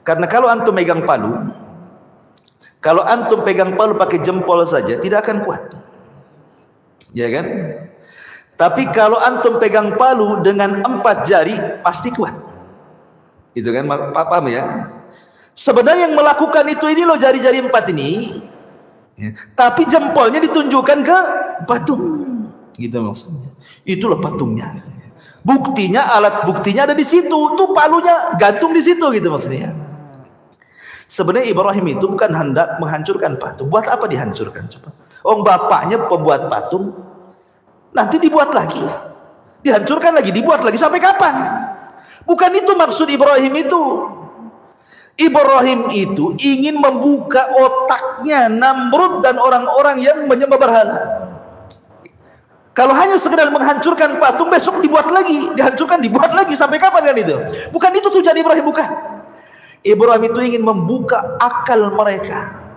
Karena kalau antum megang palu, kalau antum pegang palu pakai jempol saja tidak akan kuat. Ya kan? Tapi kalau antum pegang palu dengan 4 jari pasti kuat. Itu kan, paham ya? Sebenarnya yang melakukan itu ini loh, jari-jari 4 ini ya. Tapi jempolnya ditunjukkan ke patung, gitu maksudnya. Itulah patungnya. Buktinya, alat buktinya ada di situ. Tuh palunya gantung di situ, gitu maksudnya. Sebenarnya Ibrahim itu bukan hendak menghancurkan patung. Buat apa dihancurkan coba? Oh, bapaknya pembuat patung, nanti dibuat lagi, dihancurkan lagi, dibuat lagi, sampai kapan? Bukan itu maksud Ibrahim itu. Ibrahim itu ingin membuka otaknya Namrud dan orang-orang yang menyembah berhala. Kalau hanya sekedar menghancurkan patung, besok dibuat lagi, dihancurkan, dibuat lagi, sampai kapan kan itu? Bukan itu tujuan Ibrahim, bukan. Ibrahim itu ingin membuka akal mereka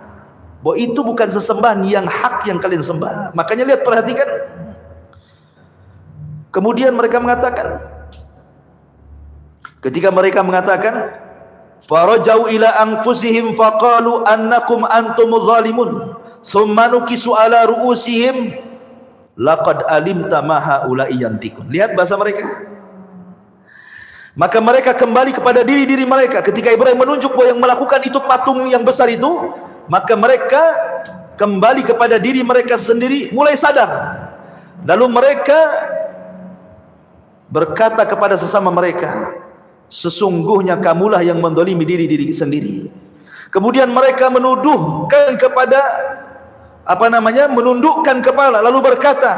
bahwa itu bukan sesembahan yang hak yang kalian sembah. Makanya lihat, perhatikan. Kemudian mereka mengatakan, ketika mereka mengatakan, farajau ila anfusihim faqalu annakum antumuz zalimun thumma nukisu ala ru'usihim laqad alimta ma haula'i yantikun. Lihat bahasa mereka. Maka mereka kembali kepada diri-diri mereka. Ketika Ibrahim menunjuk bahwa yang melakukan itu patung yang besar itu, maka mereka kembali kepada diri mereka sendiri, mulai sadar. Lalu mereka berkata kepada sesama mereka, sesungguhnya kamulah yang mendolimi diri-diri sendiri. Kemudian mereka menuduhkan kepada menundukkan kepala lalu berkata,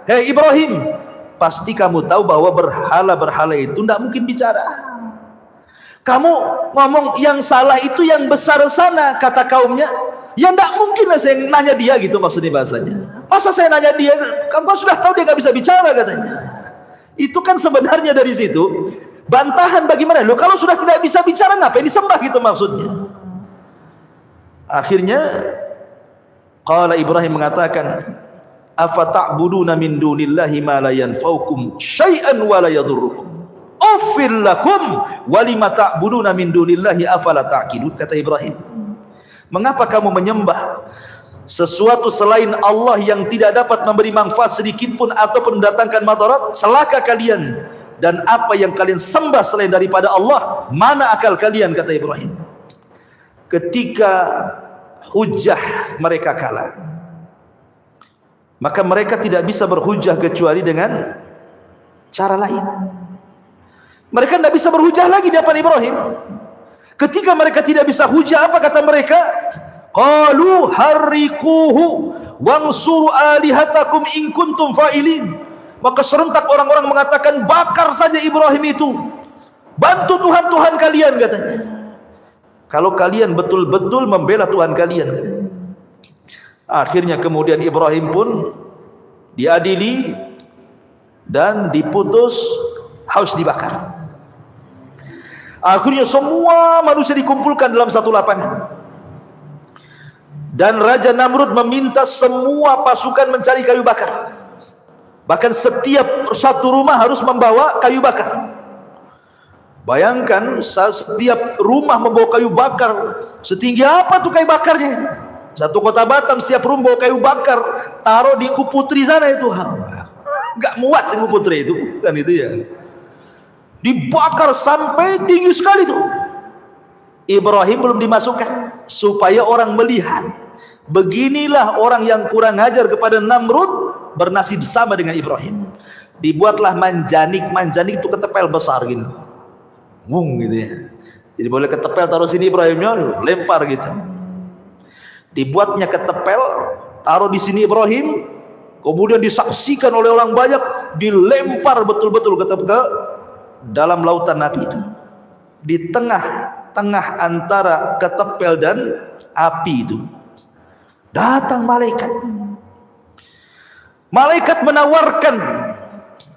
"Hei Ibrahim, pasti kamu tahu bahwa berhala-berhala itu tidak mungkin bicara. Kamu ngomong yang salah itu yang besar sana," kata kaumnya. "Ya tidak mungkin lah saya nanya dia," gitu maksudnya bahasanya. "Masa saya nanya dia, kamu sudah tahu dia nggak bisa bicara," katanya. Itu kan sebenarnya dari situ bantahan bagaimana? Loh, kalau sudah tidak bisa bicara ngapain disembah gitu maksudnya. Akhirnya qala Ibrahim mengatakan, "Afata'buduna min dunillahi ma la yanfa'ukum syai'an wa la yadurrukum. Uffil lakum wa lima ta'buduna min dunillahi afala ta'qilun," kata Ibrahim. Mengapa kamu menyembah sesuatu selain Allah yang tidak dapat memberi manfaat sedikit pun ataupun mendatangkan madarat? Celaka kalian, dan apa yang kalian sembah selain daripada Allah, mana akal kalian, kata Ibrahim. Ketika hujah mereka kalah, maka mereka tidak bisa berhujah kecuali dengan cara lain. Mereka tidak bisa berhujah lagi di hadapan Ibrahim. Ketika mereka tidak bisa hujah, apa kata mereka? Qalu harriquhu wansuru alihatakum in kuntum fa'ilin. Maka serentak orang-orang mengatakan, bakar saja Ibrahim itu, bantu Tuhan-Tuhan kalian, katanya, kalau kalian betul-betul membela Tuhan kalian, katanya. Akhirnya kemudian Ibrahim pun diadili dan diputus harus dibakar. Akhirnya semua manusia dikumpulkan dalam satu lapangan, dan Raja Namrud meminta semua pasukan mencari kayu bakar. Bahkan setiap satu rumah harus membawa kayu bakar. Bayangkan, setiap rumah membawa kayu bakar. Setinggi apa tuh kayu bakarnya itu? Satu kota Batam setiap rumah bawa kayu bakar, taruh di Engku Putri sana itu. Gak muat Engku Putri itu, kan itu ya. Dibakar sampai tinggi sekali tuh. Ibrahim belum dimasukkan supaya orang melihat, beginilah orang yang kurang ajar kepada Namrud bernasib sama dengan Ibrahim. Dibuatlah manjanik. Manjanik itu ketepel besar gini, gitu ya. Jadi boleh ketepel taruh sini, Ibrahimnya lempar gitu. Dibuatnya ketepel, taruh di sini Ibrahim, kemudian disaksikan oleh orang banyak, dilempar betul-betul ke dalam lautan api itu. Di tengah-tengah antara ketepel dan api itu datang malaikat. Malaikat menawarkan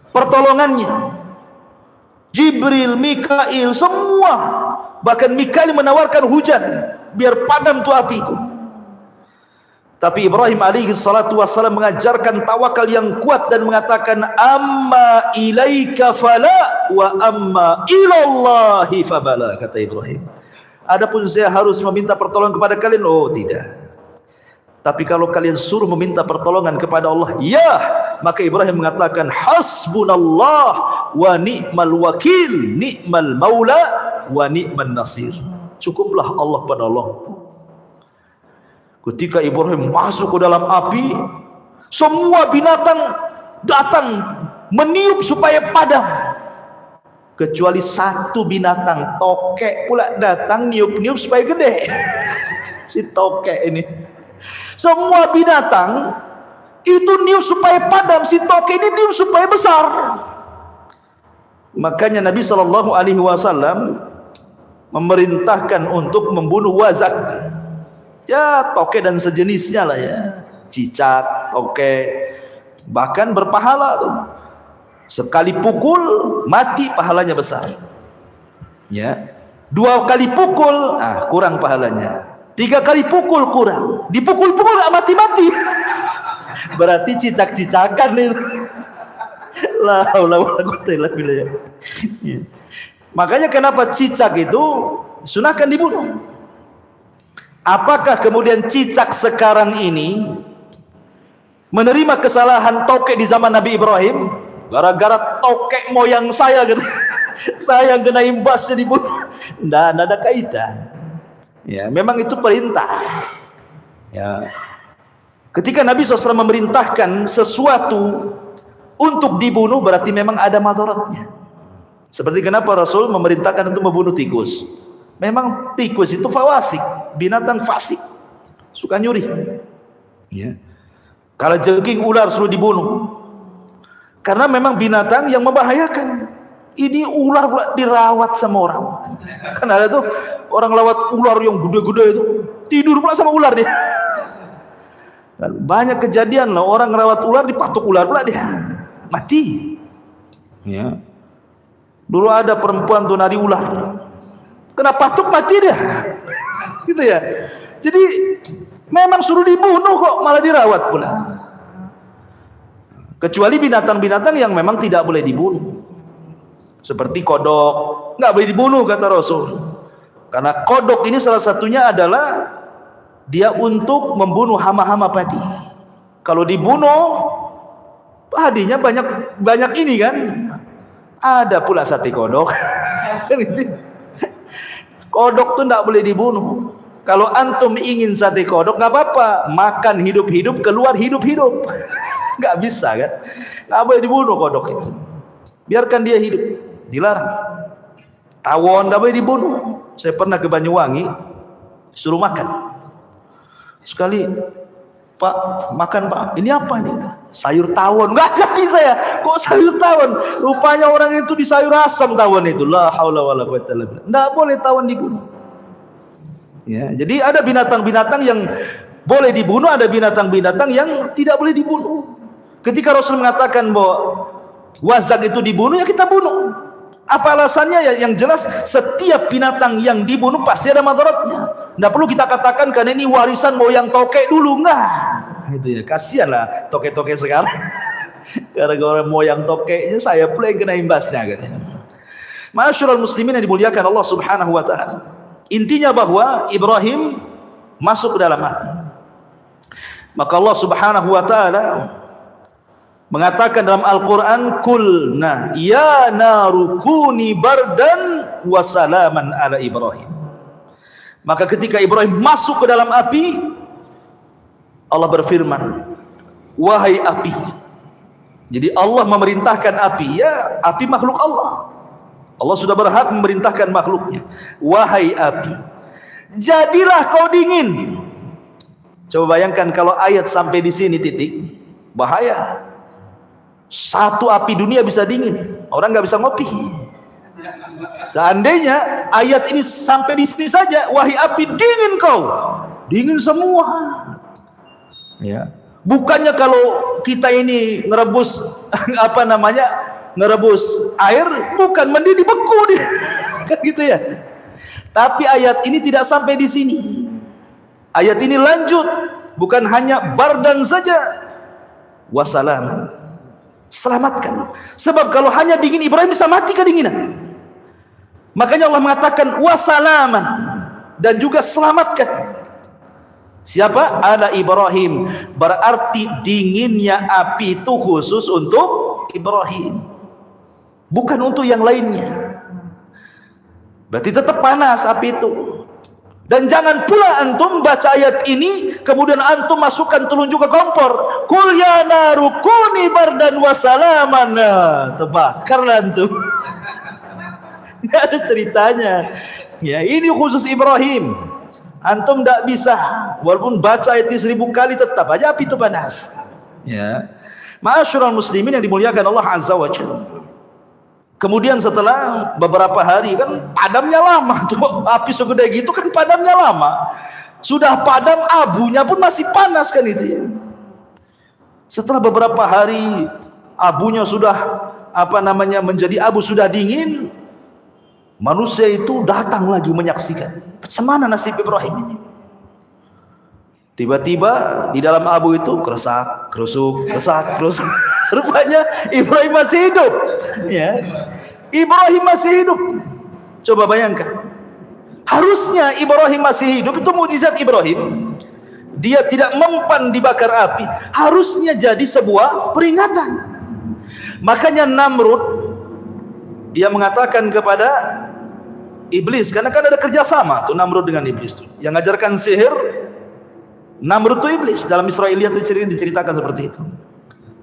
pertolongannya. Jibril, Mikail, semua. Bahkan Mikail menawarkan hujan biar padam tuh api itu. Tapi Ibrahim alaihi salatu wassalam mengajarkan tawakal yang kuat dan mengatakan, amma ilaika fala wa amma ilallahi fabala, kata Ibrahim. Adapun saya harus meminta pertolongan kepada kalian, oh tidak. Tapi kalau kalian suruh meminta pertolongan kepada Allah, ya. Maka Ibrahim mengatakan, hasbunallah wa ni'mal wakil, ni'mal maula wa ni'man nasir. Cukuplah Allah penolong. Ketika Ibrahim masuk ke dalam api, semua binatang datang meniup supaya padam, kecuali satu binatang, tokek pula datang niup-niup supaya gede. Si tokek ini, semua binatang itu niup supaya padam, si tokek ini niup supaya besar. Makanya Nabi SAW memerintahkan untuk membunuh wazak, ya tokek dan sejenisnya lah ya, cicak, tokek, bahkan berpahala tuh. Sekali pukul mati pahalanya besar, ya. 2 kali pukul kurang pahalanya, 3 kali pukul kurang, dipukul-pukul gak mati-mati. Berarti cicak-cicakan nih. La haula wala quwwata illa billah. Makanya kenapa cicak itu sunahkan dibunuh. Apakah kemudian cicak sekarang ini menerima kesalahan tokek di zaman Nabi Ibrahim? Gara-gara tokek moyang saya gitu, saya yang kena imbasnya dibunuh. Nggak ada kaitan. Ya, memang itu perintah. Ya. Ketika Nabi SAW memerintahkan sesuatu untuk dibunuh, berarti memang ada madaratnya. Seperti kenapa Rasul memerintahkan untuk membunuh tikus. Memang tikus itu fawasik, binatang fasik, suka nyuri. Ya. Kalau jengking, ular suruh dibunuh. Karena memang binatang yang membahayakan. Ini ular pula dirawat sama orang. Kan ada tuh orang lawat ular yang gede-gede itu, tidur pula sama ular dia. Banyak kejadian lah orang rawat ular dipatuk ular pula dia mati. Ya. Dulu ada perempuan tuh nari ular, kena patuk mati dia. Gitu ya. Jadi memang suruh dibunuh kok malah dirawat pula. Kecuali binatang-binatang yang memang tidak boleh dibunuh. Seperti kodok, nggak boleh dibunuh kata Rasul. Karena kodok ini salah satunya adalah dia untuk membunuh hama-hama padi. Kalau dibunuh, padinya banyak ini kan. Ada pula sate kodok. Kodok tuh nggak boleh dibunuh. Kalau antum ingin sate kodok nggak apa-apa, makan hidup-hidup, keluar hidup-hidup. Nggak bisa kan? Nggak boleh dibunuh kodok itu. Biarkan dia hidup, dilarang. Tawon nggak boleh dibunuh. Saya pernah ke Banyuwangi, suruh makan. Sekali, Pak, makan Pak. Ini apa nih? Sayur tawon. Nggak jadi saya. Kok sayur tawon? Rupanya orang itu di sayur asam tawon itu. La haula wala quwwata illa billah. Nggak boleh tawon dibunuh. Ya, jadi ada binatang-binatang yang boleh dibunuh, ada binatang-binatang yang tidak boleh dibunuh. Ketika Rasul mengatakan bahwa wazak itu dibunuh, ya kita bunuh. Apa alasannya? Ya, yang jelas setiap binatang yang dibunuh pasti ada madaratnya. Nggak perlu kita katakan karena ini warisan moyang tokek dulu, enggak. Itu ya, kasihan lah tokek-tokek sekarang. Gara-gara moyang tokeknya saya pula yang kena imbasnya katanya. Ma'asyiral muslimin yang dimuliakan Allah Subhanahu wa taala. Intinya bahwa Ibrahim masuk ke dalam api. Maka Allah Subhanahu wa taala mengatakan dalam Al-Qur'an, kulna ya naru kuni bardan wa salaman ala Ibrahim. Maka ketika Ibrahim masuk ke dalam api, Allah berfirman, wahai api. Jadi Allah memerintahkan api, ya api makhluk Allah. Allah sudah berhak memerintahkan makhluknya. Wahai api, jadilah kau dingin. Coba bayangkan kalau ayat sampai di sini titik, bahaya. Satu api dunia bisa dingin, orang nggak bisa ngopi. Seandainya ayat ini sampai di sini saja, wahai api dingin kau, dingin semua. Ya, bukannya kalau kita ini ngerebus apa namanya? Ngerebus air, bukan mendidih beku dia. Kan gitu ya. Tapi ayat ini tidak sampai di sini. Ayat ini lanjut, bukan hanya bardan saja, wasalaman. Selamatkan. Sebab kalau hanya dingin, Ibrahim bisa mati kedinginan. Makanya Allah mengatakan wasalaman, dan juga selamatkan. Siapa? Ala Ibrahim. Berarti dinginnya api itu khusus untuk Ibrahim, bukan untuk yang lainnya. Berarti tetap panas api itu. Dan jangan pula antum baca ayat ini kemudian antum masukkan telunjuk ke kompor. Qul ya naru kuni bardan wa salaman. Terbakarlah antum. Tidak ada ceritanya. Ya, ini khusus Ibrahim. Antum tidak bisa, walaupun baca ayat ini 1000 kali tetap aja api itu panas. Ya. Ma'asyiral muslimin yang dimuliakan Allah Azza wa Jalla. Kemudian setelah beberapa hari, kan padamnya lama tuh, api segede gitu kan padamnya lama. Sudah padam, abunya pun masih panas kan itu ya. Setelah beberapa hari abunya sudah apa namanya menjadi abu, sudah dingin, manusia itu datang lagi menyaksikan bagaimana nasib Ibrahim ini. Tiba-tiba di dalam abu itu keresak, kerusuk, keresak, kerusuk. Rupanya Ibrahim masih hidup. Ya. Ibrahim masih hidup. Coba bayangkan. Harusnya Ibrahim masih hidup, itu mukjizat Ibrahim. Dia tidak mempan dibakar api. Harusnya jadi sebuah peringatan. Makanya Namrud, dia mengatakan kepada iblis, karena kan ada kerjasama tuh Namrud dengan iblis tuh. Yang ngajarkan sihir Namrud itu iblis. Dalam Israiliyat diceritakan seperti itu.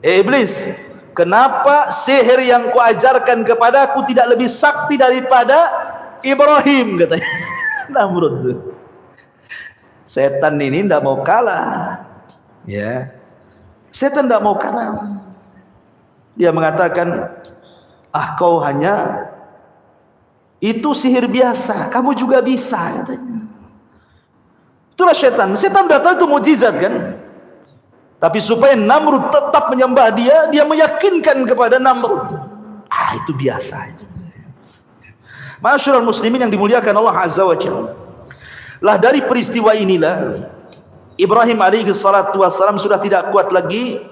Iblis, kenapa sihir yang kuajarkan kepadaku tidak lebih sakti daripada Ibrahim, katanya. Namrud. Setan ini tidak mau kalah. Ya. Setan tidak mau kalah. Dia mengatakan, kau hanya itu sihir biasa, kamu juga bisa, katanya. Itulah setan. Setan datang itu mukjizat kan. Tapi supaya Namrud tetap menyembah dia, dia meyakinkan kepada Namrud. Itu biasa itu. Ma'asyiral muslimin yang dimuliakan Allah Azza wa Jalla. Lah dari peristiwa inilah Ibrahim alaihi salatu wassalam sudah tidak kuat lagi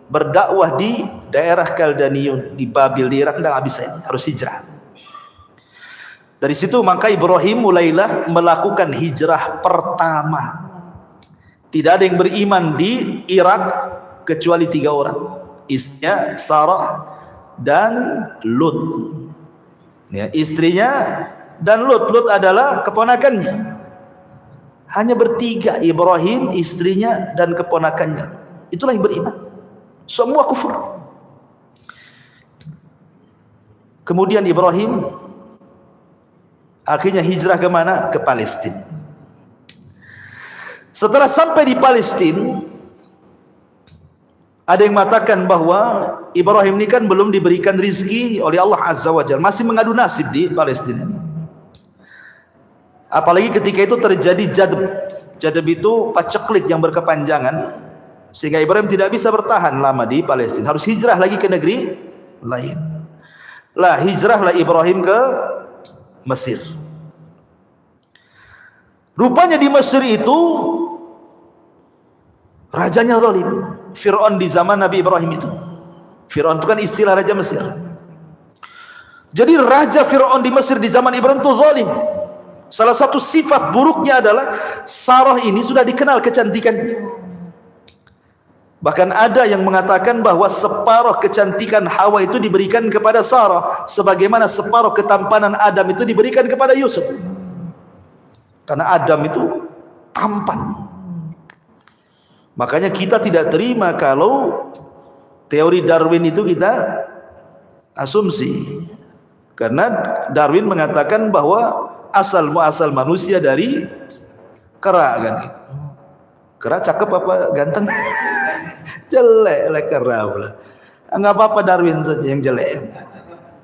berdakwah di daerah Kaldaniun, di Babil, di Irak. Tidak bisa ini, harus hijrah. Dari situ maka Ibrahim mulailah melakukan hijrah pertama. Tidak ada yang beriman di Irak kecuali 3 orang, istrinya Sarah dan Lut. Ya, istrinya dan Lut adalah keponakannya. Hanya bertiga, Ibrahim, istrinya dan keponakannya. Itulah yang beriman. Semua kufur. Kemudian Ibrahim akhirnya hijrah ke mana? Ke Palestina. Setelah sampai di Palestina, ada yang mengatakan bahwa Ibrahim ini kan belum diberikan rizki oleh Allah Azza wa Jalla, masih mengadu nasib di Palestina. Apalagi ketika itu terjadi jadab. Jadab itu paceklik yang berkepanjangan, sehingga Ibrahim tidak bisa bertahan lama di Palestina, harus hijrah lagi ke negeri lain. Lah hijrahlah Ibrahim ke Mesir. Rupanya di Mesir itu rajanya zalim. Fir'aun di zaman Nabi Ibrahim itu. Fir'aun itu kan istilah raja Mesir. Jadi raja Fir'aun di Mesir di zaman Ibrahim itu zalim. Salah satu sifat buruknya adalah Sarah ini sudah dikenal kecantikannya. Bahkan ada yang mengatakan bahwa separuh kecantikan Hawa itu diberikan kepada Sarah, sebagaimana separuh ketampanan Adam itu diberikan kepada Yusuf. Karena Adam itu tampan. Makanya kita tidak terima kalau teori Darwin itu kita asumsi. Karena Darwin mengatakan bahwa asal muasal manusia dari kera kan. Kera cakep apa ganteng? Jelek kera pula. Enggak apa-apa Darwin saja yang jelek.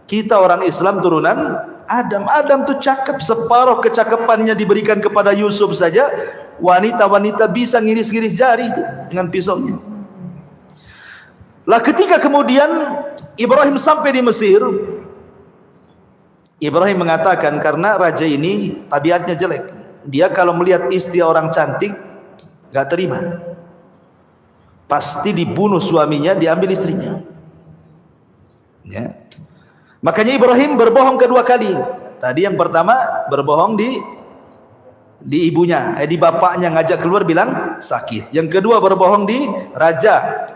Kita orang Islam turunan Adam. Adam tuh cakep, separuh kecakapannya diberikan kepada Yusuf saja. Wanita-wanita bisa ngiris-ngiris jari itu dengan pisaunya. Lah ketika kemudian Ibrahim sampai di Mesir, Ibrahim mengatakan karena raja ini tabiatnya jelek, dia kalau melihat istri orang cantik gak terima, pasti dibunuh suaminya, diambil istrinya. Ya. Makanya Ibrahim berbohong kedua kali. Tadi yang pertama berbohong di ibunya, di bapaknya, ngajak keluar bilang sakit. Yang kedua berbohong di raja,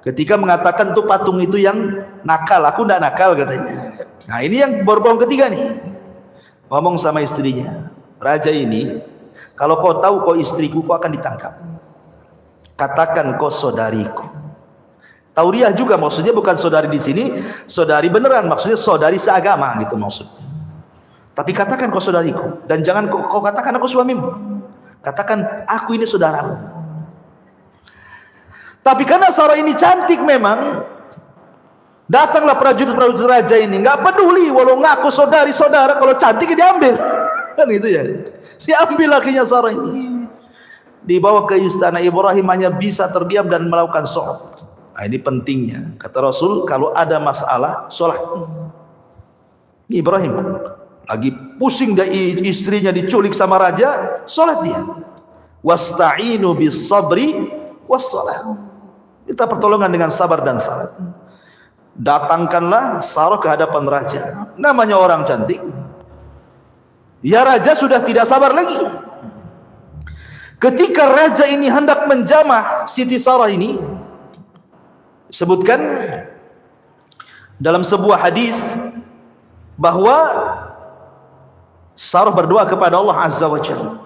ketika mengatakan tuh patung itu yang nakal, aku ndak nakal katanya. Nah ini yang berbohong ketiga nih, ngomong sama istrinya, raja ini, kalau kau tahu kau istriku, kau akan ditangkap. Katakan kau saudariku. Tauriah juga maksudnya bukan saudari di sini, saudari beneran, maksudnya saudari seagama gitu maksudnya. Tapi katakan kau saudariku, dan jangan kau katakan aku suamimu. Katakan aku ini saudaramu. Tapi karena Sarah ini cantik memang, datanglah prajurit-prajurit raja ini, nggak peduli walau ngaku saudari-saudara, kalau cantik diambil. Kan gitu ya. Diambil akhirnya Sarah ini. Dibawa ke istana. Ibrahim hanya bisa terdiam dan melakukan sholat. Nah, ini pentingnya. Kata Rasul, kalau ada masalah, sholat. Ibrahim lagi pusing dari istrinya diculik sama raja, sholat dia. Wasta'inu bis sabri was sholat. Kita pertolongan dengan sabar dan salat. Datangkanlah Sarah ke hadapan raja. Namanya orang cantik. Ya raja sudah tidak sabar lagi. Ketika raja ini hendak menjamah Siti Sarah ini, sebutkan dalam sebuah hadis bahwa Sarah berdoa kepada Allah Azza wa Jalla.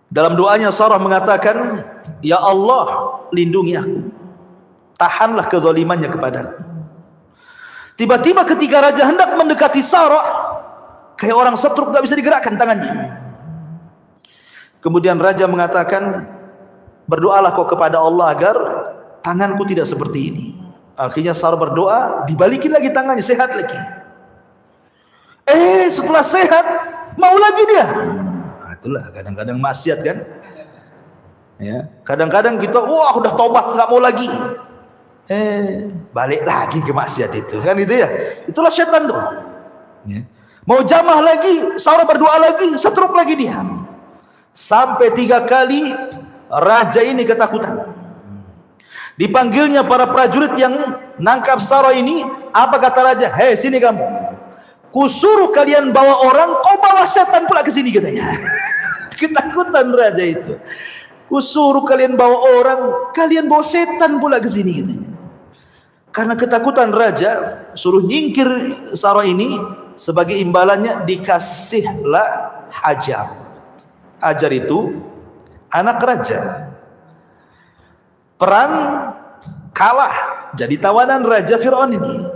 Dalam doanya Sarah mengatakan, ya Allah, lindungi aku, tahanlah kezalimannya kepadaku. Tiba-tiba ketika raja hendak mendekati Sarah, kayak orang setruk, nggak bisa digerakkan tangannya. Kemudian raja mengatakan, berdoalah kau kepada Allah agar tanganku tidak seperti ini. Akhirnya Sarah berdoa, dibalikin lagi tangannya, sehat lagi. Setelah sehat, mau lagi dia. Nah, itulah kadang-kadang maksiat kan. Ya, kadang-kadang kita, wah udah tobat nggak mau lagi. Balik lagi ke maksiat itu, kan itu ya. Itulah setan tuh. Ya. Mau jamah lagi, Sarah berdoa lagi, setruk lagi dia. Sampai 3 kali raja ini ketakutan. Dipanggilnya para prajurit yang nangkap Sarah ini. Apa kata raja? Hei, sini kamu. Kusuruh kalian bawa orang, kau bawa setan pula ke sini, katanya. Ketakutan raja itu. Kusuruh kalian bawa orang, kalian bawa setan pula ke sini, katanya. Karena ketakutan raja, suruh nyingkir Sarah ini. Sebagai imbalannya dikasihlah Hajar. Hajar itu anak raja. Perang kalah, jadi tawanan raja Fir'aun ini.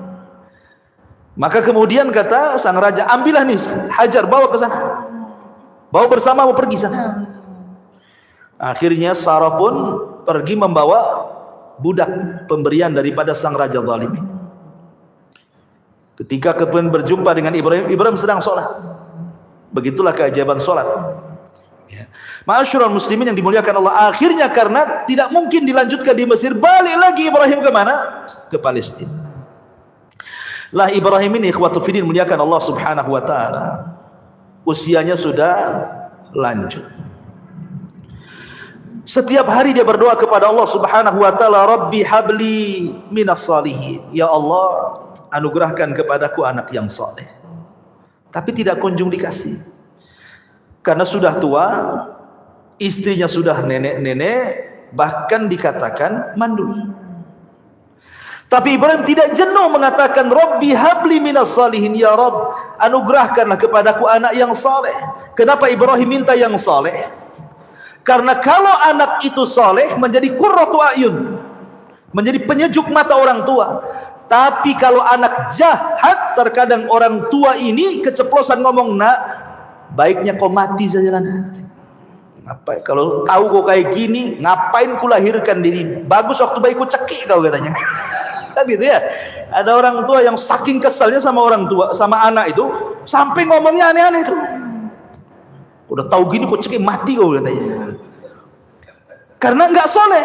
Maka kemudian kata sang raja, ambillah nih Hajar, bawa ke sana, bawa bersama, mau pergi sana. Akhirnya Sarah pun pergi membawa budak pemberian daripada sang raja zalim. Ketika kemudian berjumpa dengan Ibrahim, Ibrahim sedang sholat. Begitulah keajaiban sholat. Ya. Ma'asyiral muslimin yang dimuliakan Allah, akhirnya karena tidak mungkin dilanjutkan di Mesir, balik lagi Ibrahim ke mana? Ke Palestina. Lah Ibrahim ini ikhwatu fiddin muliakan Allah Subhanahu wa taala. Usianya sudah lanjut. Setiap hari dia berdoa kepada Allah Subhanahu wa taala, Rabbi habli minas salihin. Ya Allah, anugerahkan kepadaku anak yang saleh. Tapi tidak kunjung dikasih. Karena sudah tua, istrinya sudah nenek-nenek, bahkan dikatakan mandul. Tapi Ibrahim tidak jenuh mengatakan, Rabbi habli minas salihin, ya Rabb, anugerahkanlah kepadaku anak yang saleh. Kenapa Ibrahim minta yang saleh? Karena kalau anak itu saleh, menjadi qurratu a'yun, menjadi penyejuk mata orang tua. Tapi kalau anak jahat, terkadang orang tua ini keceplosan ngomong, nak, baiknya kau mati saja lah. Ngapain? Kalau tahu kau kayak gini, ngapain ku lahirkan dirimu? Bagus waktu bayi ku cekik kau, katanya. Kan gitu ya. Ada orang tua yang saking kesalnya sama orang tua, sama anak itu, sampai ngomongnya aneh-aneh itu. Udah tahu gini kau cekik, mati kau, katanya. Karena enggak soleh.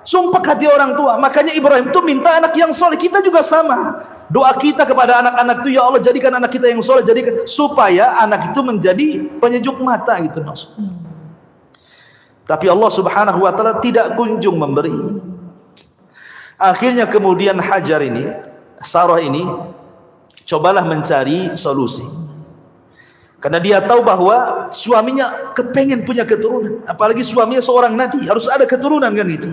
Sumpah hati orang tua. Makanya Ibrahim itu minta anak yang soleh. Kita juga sama. Doa kita kepada anak-anak itu, ya Allah jadikan anak kita yang soleh, jadikan, supaya anak itu menjadi penyejuk mata gitu maksudnya. Tapi Allah Subhanahu wa taala tidak kunjung memberi. Akhirnya kemudian Hajar ini, Sarah ini, cobalah mencari solusi. Karena dia tahu bahwa suaminya kepengen punya keturunan, apalagi suaminya seorang nabi, harus ada keturunan kan gitu.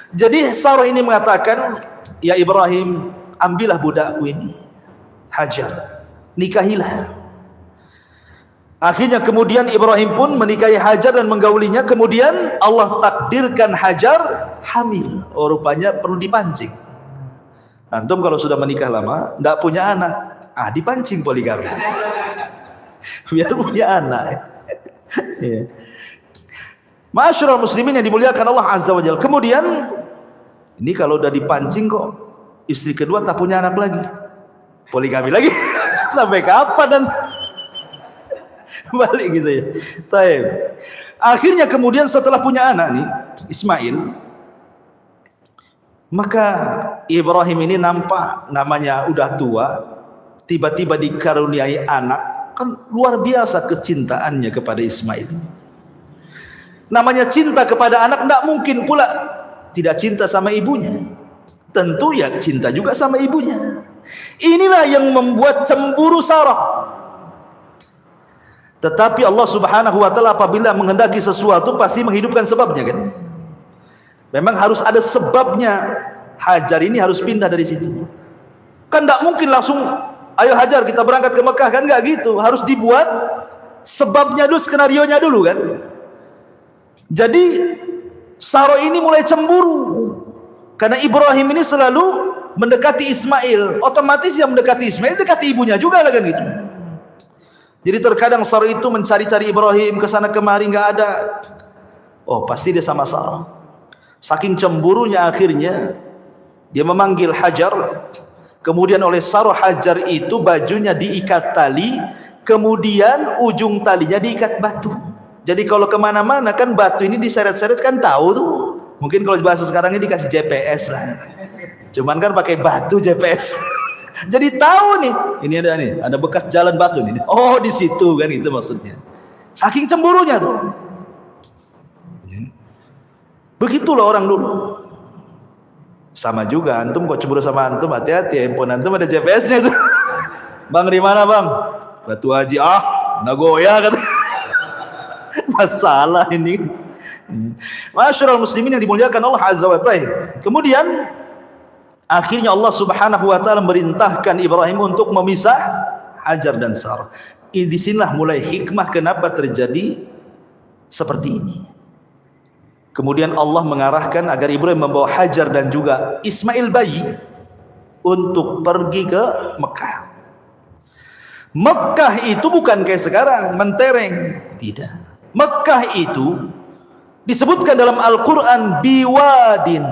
Jadi Sarah ini mengatakan, ya Ibrahim, ambillah budakku ini, Hajar, nikahilah. Akhirnya kemudian Ibrahim pun menikahi Hajar dan menggaulinya. Kemudian Allah takdirkan Hajar hamil. Oh, rupanya perlu dipancing. Antum kalau sudah menikah lama, tidak punya anak, dipancing poligami, biar punya anak. Ya. Ma'asyiral muslimin yang dimuliakan Allah Azza wa Jalla. Kemudian ini kalau udah dipancing kok istri kedua tak punya anak lagi, poligami lagi. Sampai kapan dan balik gitu ya. Taib. Akhirnya kemudian setelah punya anak nih Ismail, maka Ibrahim ini nampak namanya udah tua, tiba-tiba dikaruniai anak, kan luar biasa kecintaannya kepada Ismail. Namanya cinta kepada anak, tidak mungkin pula tidak cinta sama ibunya. Tentu ya cinta juga sama ibunya. Inilah yang membuat cemburu Sarah. Tetapi Allah Subhanahu wa taala apabila menghendaki sesuatu pasti menghidupkan sebabnya kan. Memang harus ada sebabnya. Hajar ini harus pindah dari situ. Kan tidak mungkin langsung, ayo Hajar kita berangkat ke Mekah, kan nggak gitu. Harus dibuat sebabnya dulu, skenarionya dulu kan. Jadi Sarah ini mulai cemburu karena Ibrahim ini selalu mendekati Ismail. Otomatis yang mendekati Ismail dekati ibunya juga lah kan gitu. Jadi terkadang Sarah itu mencari-cari Ibrahim ke sana kemari, nggak ada. Oh, pasti dia sama Sarah. Saking cemburunya akhirnya dia memanggil Hajar. Kemudian oleh Sarah, Hajar itu bajunya diikat tali, kemudian ujung talinya diikat batu. Jadi kalau kemana-mana kan batu ini diseret-seret kan tahu tuh. Mungkin kalau bahasa sekarang ini dikasih GPS lah. Cuman kan pakai batu GPS. Jadi tahu nih, ini ada bekas jalan batu nih. Oh, di situ kan, itu maksudnya. Saking cemburunya tuh. Begitulah orang dulu. Sama juga, antum kok cemburu sama antum, hati-hati, handphone antum ada GPS-nya tuh. Bang di mana bang? Batu Haji. Nagoya kata. Masalah ini. Masyarul muslimin yang dimuliakan Allah Azza wa Jalla. Kemudian akhirnya Allah Subhanahu wa taala merintahkan Ibrahim untuk memisah Hajar dan Sarah. Di sinilah mulai hikmah kenapa terjadi seperti ini. Kemudian Allah mengarahkan agar Ibrahim membawa Hajar dan juga Ismail bayi untuk pergi ke Mekah. Mekah itu bukan kayak sekarang mentereng, tidak. Mekah itu disebutkan dalam Al-Quran biwadin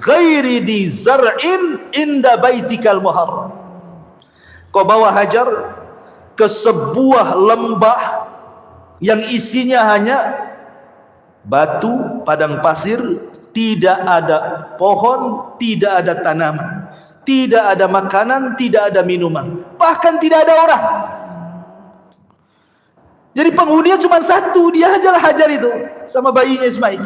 ghairi di zar'in inda baitikal muharram. Kau bawa Hajar ke sebuah lembah yang isinya hanya batu, padang pasir, tidak ada pohon, tidak ada tanaman, tidak ada makanan, tidak ada minuman, bahkan tidak ada orang. Jadi penghuninya cuma satu, dia ajalah Hajar itu sama bayinya Ismail.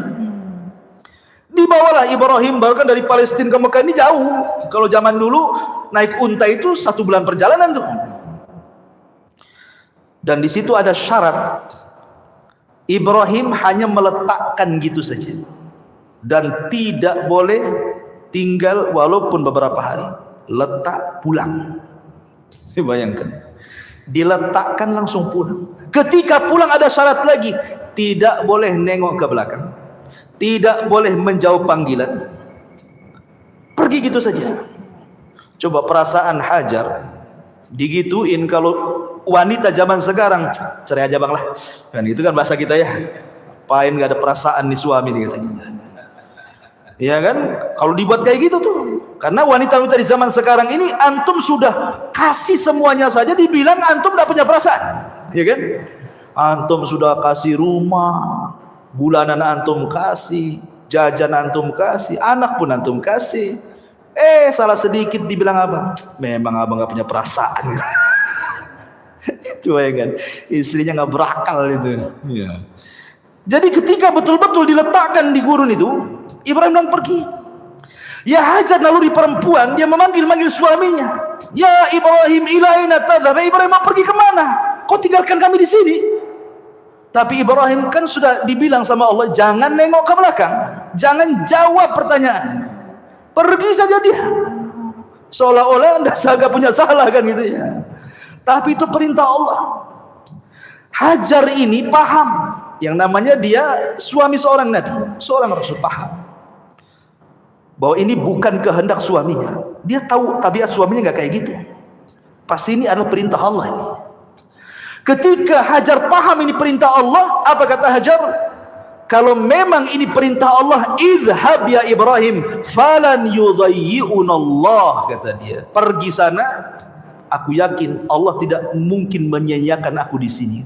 Dibawalah Ibrahim, baru kan dari Palestina ke Mekah ini jauh. Kalau zaman dulu naik unta itu 1 bulan perjalanan tuh. Dan di situ ada syarat. Ibrahim hanya meletakkan gitu saja, dan tidak boleh tinggal walaupun beberapa hari. Letak pulang. Saya bayangkan, diletakkan langsung pulang. Ketika pulang ada syarat lagi, tidak boleh nengok ke belakang, tidak boleh menjawab panggilan, pergi gitu saja. Coba perasaan Hajar digituin. Kalau wanita zaman sekarang, cerai aja bang lah, kan itu kan bahasa kita ya, apain gak ada perasaan nih suami nih katanya. Ya kan, kalau dibuat kayak gitu tuh, karena wanita-wanita di zaman sekarang ini, antum sudah kasih semuanya saja dibilang antum gak punya perasaan, ya kan? Antum sudah kasih rumah, bulanan antum kasih, jajan antum kasih, anak pun antum kasih. Salah sedikit dibilang apa? Memang abang gak punya perasaan. Itu ya kan, istrinya nggak berakal itu. Ya. Jadi ketika betul-betul diletakkan di gurun itu, Ibrahim dan pergi. Ya Hajar naluri perempuan, dia memanggil suaminya. Ya Ibrahim, ilaina tadhhab. Ibrahim mau pergi kemana? Kau tinggalkan kami di sini. Tapi Ibrahim kan sudah dibilang sama Allah, jangan nengok ke belakang, jangan jawab pertanyaan, pergi saja dia. Seolah-olah anda agak punya salah kan gitu ya. Tapi itu perintah Allah. Hajar ini paham, yang namanya dia suami seorang nabi, seorang rasul, paham bahwa ini bukan kehendak suaminya. Dia tahu tabiat suaminya nggak kayak gitu. Pasti ini adalah perintah Allah ini. Ketika Hajar paham ini perintah Allah, apa kata Hajar? Kalau memang ini perintah Allah, idhhab ya Ibrahim falan yudayyi'unallah, kata dia. Pergi sana, aku yakin Allah tidak mungkin menyia-nyiakan aku di sini.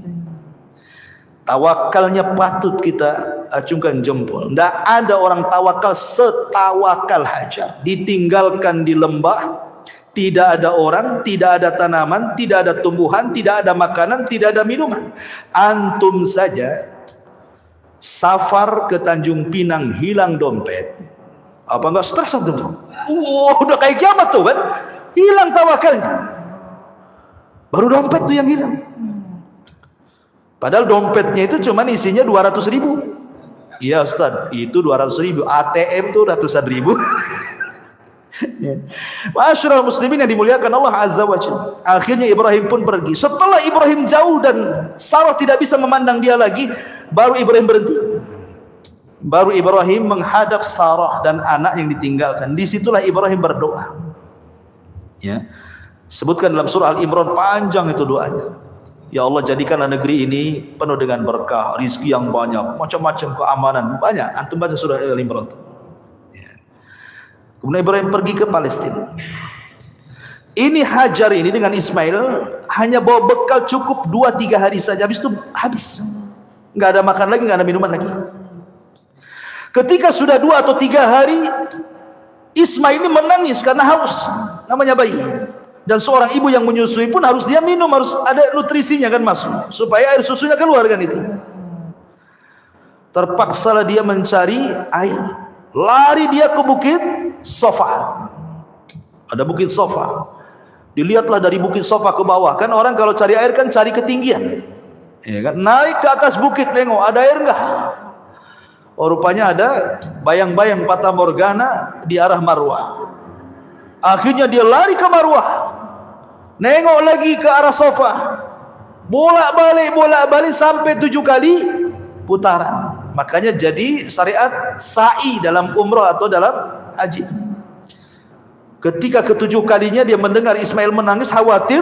Tawakalnya patut kita acungkan jempol. Tidak ada orang tawakal setawakal Hajar. Ditinggalkan di lembah, tidak ada orang, tidak ada tanaman, tidak ada tumbuhan, tidak ada makanan, tidak ada minuman. Antum saja safar ke Tanjung Pinang, hilang dompet, apa enggak stres antum? Udah kayak kiamat tuh kan, hilang tawakalnya. Baru dompet tuh yang hilang. Padahal dompetnya itu cuma isinya 200.000. Iya Ustaz, itu 200.000. ATM tuh ratusan ribu. Masyarul muslimin yang dimuliakan Allah Azza wa Jalla. Akhirnya Ibrahim pun pergi. Setelah Ibrahim jauh dan Sarah tidak bisa memandang dia lagi, baru Ibrahim berhenti. Baru Ibrahim menghadap Sarah dan anak yang ditinggalkan. Disitulah Ibrahim berdoa. Ya. Sebutkan dalam surah Al-Imran, panjang itu doanya. Ya Allah, jadikanlah negeri ini penuh dengan berkah, rizki yang banyak, macam-macam keamanan banyak. Antum baca surah Al-Imran. Ya. Kemudian Ibrahim pergi ke Palestina. Ini Hajar ini dengan Ismail hanya bawa bekal cukup 2-3 hari saja, habis itu habis. Nggak ada makan lagi, nggak ada minuman lagi. Ketika sudah 2 atau 3 hari, Ismail ini menangis karena haus, namanya bayi. Dan seorang ibu yang menyusui pun harus dia minum, harus ada nutrisinya kan masuk, supaya air susunya keluar kan itu. Terpaksalah dia mencari air. Lari dia ke bukit Sofa. Ada bukit Sofa. Dilihatlah dari bukit Sofa ke bawah. Kan orang kalau cari air kan cari ketinggian. Ya kan? Naik ke atas bukit tengok ada air enggak? Oh, rupanya ada bayang-bayang Fata Morgana di arah Marwah. Akhirnya dia lari ke Marwah. Nengok lagi ke arah Sofa. Bolak-balik sampai 7 kali putaran. Makanya jadi syariat sa'i dalam umrah atau dalam haji. Ketika ke-7 kalinya dia mendengar Ismail menangis, khawatir,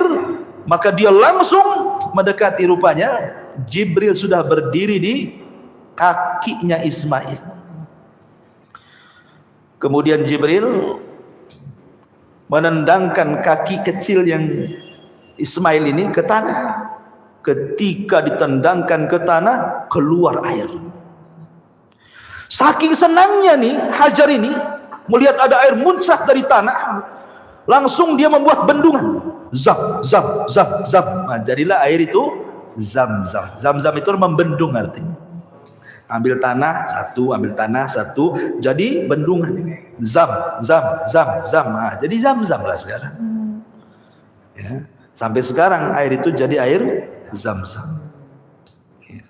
maka dia langsung mendekati. Rupanya Jibril sudah berdiri di kakinya Ismail. Kemudian Jibril menendangkan kaki kecil yang Ismail ini ke tanah. Ketika ditendangkan ke tanah, keluar air. Saking senangnya nih Hajar ini melihat ada air muncrat dari tanah, langsung dia membuat bendungan. Zam, zam, zam, zam. Nah, jadilah air itu Zam-zam. Zam-zam itu membendung artinya. Ambil tanah satu, ambil tanah satu, jadi bendungan. Zam, zam, zam, zam. Nah, jadi zam-zam lah sekarang. Ya. Sampai sekarang air itu jadi air zam-zam. Ya.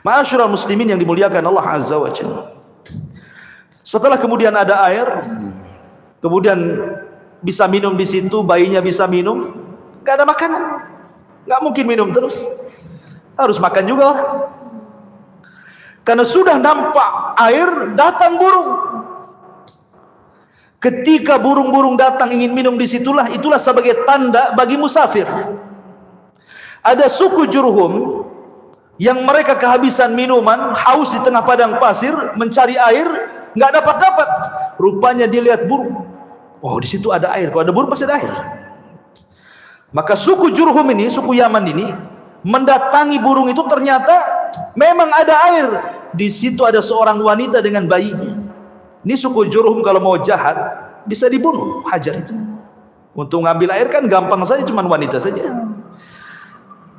Ma'asyiral muslimin yang dimuliakan Allah Azza wa Jalla. Setelah kemudian ada air, kemudian bisa minum di situ, bayinya bisa minum, nggak ada makanan, nggak mungkin minum terus, harus makan juga orang. Karena sudah nampak air, datang burung. Ketika burung-burung datang ingin minum disitulah, itulah sebagai tanda bagi musafir. Ada suku Jurhum yang mereka kehabisan minuman, haus di tengah padang pasir, mencari air, nggak dapat. Rupanya dia lihat burung. Oh, di situ ada air. Kalau ada burung pasti ada air. Maka suku Jurhum ini, suku Yaman ini, mendatangi burung itu, ternyata memang ada air. Di situ ada seorang wanita dengan bayinya. Ini suku Jurhum kalau mau jahat bisa dibunuh Hajar itu. Untuk ngambil air kan gampang saja, cuma wanita saja.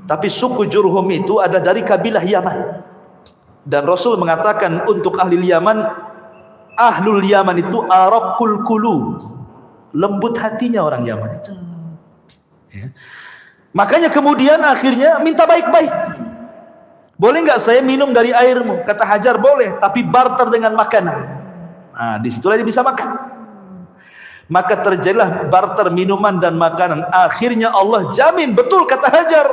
Tapi suku Jurhum itu ada dari kabilah Yaman. Dan Rasul mengatakan untuk ahli Yaman, ahlul Yaman itu araqul qulub, lembut hatinya orang Yaman itu. Ya. Makanya kemudian akhirnya minta baik-baik. Boleh nggak saya minum dari airmu? Kata Hajar boleh, tapi barter dengan makanan. Nah, disitulah dia bisa makan. Maka terjadilah barter minuman dan makanan. Akhirnya Allah jamin, betul kata Hajar,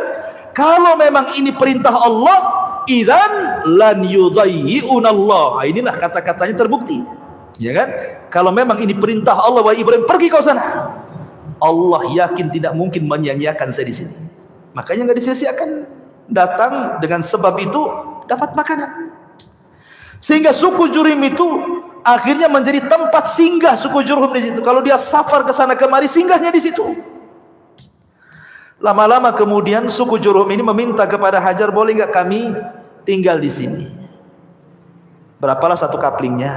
kalau memang ini perintah Allah, idzan lan yudayyi'una Allah. Inilah kata-katanya terbukti. Ya kan? Kalau memang ini perintah Allah, wahai Ibrahim, pergi kau sana. Allah yakin tidak mungkin menyia-nyiakan saya di sini. Makanya nggak disia-siakan. Datang dengan sebab itu dapat makanan. Sehingga suku Jurhum itu akhirnya menjadi tempat singgah suku Jurhum di situ. Kalau dia safar ke sana kemari, singgahnya di situ. Lama-lama kemudian suku Jurhum ini meminta kepada Hajar, boleh nggak kami tinggal di sini? Berapalah satu kaplingnya.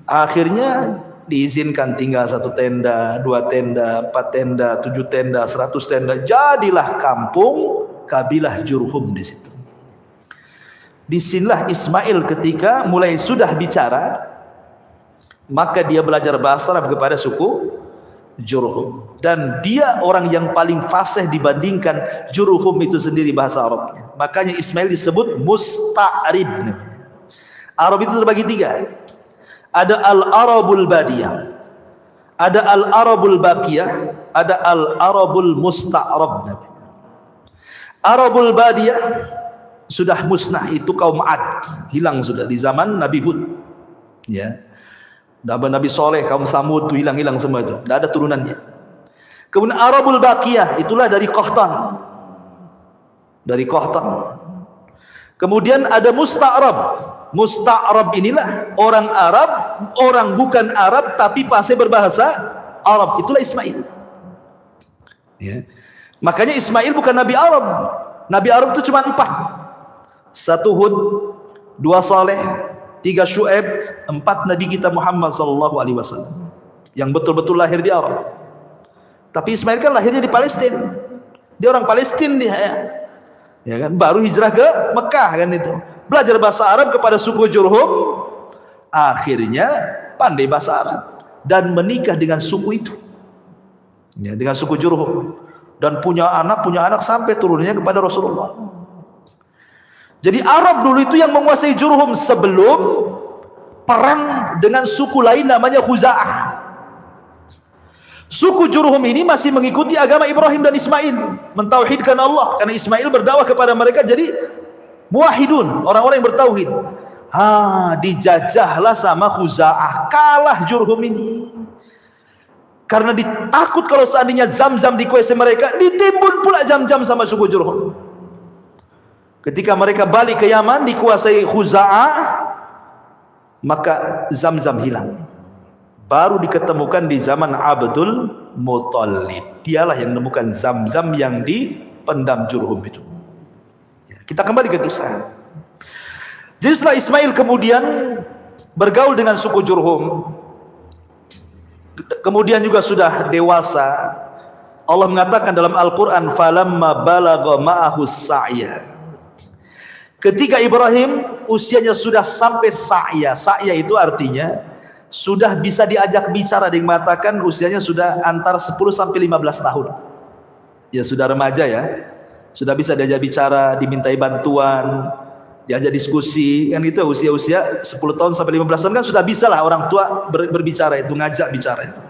Akhirnya diizinkan tinggal 1 tenda, 2 tenda, 4 tenda, 7 tenda, 100 tenda. Jadilah kampung kabilah Jurhum di situ. Disinilah Ismail ketika mulai sudah bicara, maka dia belajar bahasa Arab kepada suku Jurhum. Dan dia orang yang paling fasih dibandingkan Jurhum itu sendiri bahasa Arabnya. Makanya Ismail disebut musta'rib. Arab itu terbagi 3. Ada al-Arabul Badiyah, ada al-Arabul Baqiyah, ada al-Arabul Musta'rab. Arabul Badiyah sudah musnah, itu kaum Ad, hilang sudah di zaman Nabi Hud. Ya. Nabi Soleh, kaum Samud itu hilang semua itu, tidak ada turunannya. Kemudian Arabul Baqiyah, itulah dari Qahtan. Dari Qahtan. Kemudian ada Musta'rab. Musta'rab inilah orang Arab, orang bukan Arab tapi pasti berbahasa Arab. Itulah Ismail. Ya. Makanya Ismail bukan Nabi Arab. Nabi Arab itu cuma 4. 1 Hud, 2 Saleh, 3 Syu'aib, 4 Nabi kita Muhammad SAW yang betul-betul lahir di Arab. Tapi Ismail kan lahirnya di Palestina. Dia orang Palestina dia. Ya kan? Baru hijrah ke Mekah kan itu. Belajar bahasa Arab kepada suku Jurhum. Akhirnya pandai bahasa Arab dan menikah dengan suku itu. Ya, dengan suku Jurhum. Dan punya anak sampai turunnya kepada Rasulullah. Jadi Arab dulu itu yang menguasai Jurhum sebelum perang dengan suku lain namanya Khuza'ah. Suku Jurhum ini masih mengikuti agama Ibrahim dan Ismail, mentauhidkan Allah, karena Ismail berdakwah kepada mereka jadi muwahhidun, orang-orang yang bertauhid. Dijajahlah sama Khuza'ah, kalah Jurhum ini. Karena ditakut kalau seandainya Zam-Zam dikuasai mereka, ditimbun pula Zam-Zam sama suku Jurhum. Ketika mereka balik ke Yaman dikuasai Khuza'ah, maka Zam-Zam hilang. Baru diketemukan di zaman Abdul Muttalib. Dialah yang menemukan Zam-Zam yang dipendam Jurhum itu. Ya, kita kembali ke kisah. Jadi setelah Ismail kemudian bergaul dengan suku Jurhum, kemudian juga sudah dewasa, Allah mengatakan dalam Al-Quran, falamma balagha ma'ahu sa'ya. Ketika Ibrahim usianya sudah sampai sa'ya. Sa'ya itu artinya sudah bisa diajak bicara, dikatakan usianya sudah antara 10 sampai 15 tahun. Ya sudah remaja ya. Sudah bisa diajak bicara, dimintai bantuan, diajak diskusi, kan gitu usia-usia 10 tahun sampai 15 tahun kan sudah bisa lah orang tua berbicara itu, ngajak bicara itu.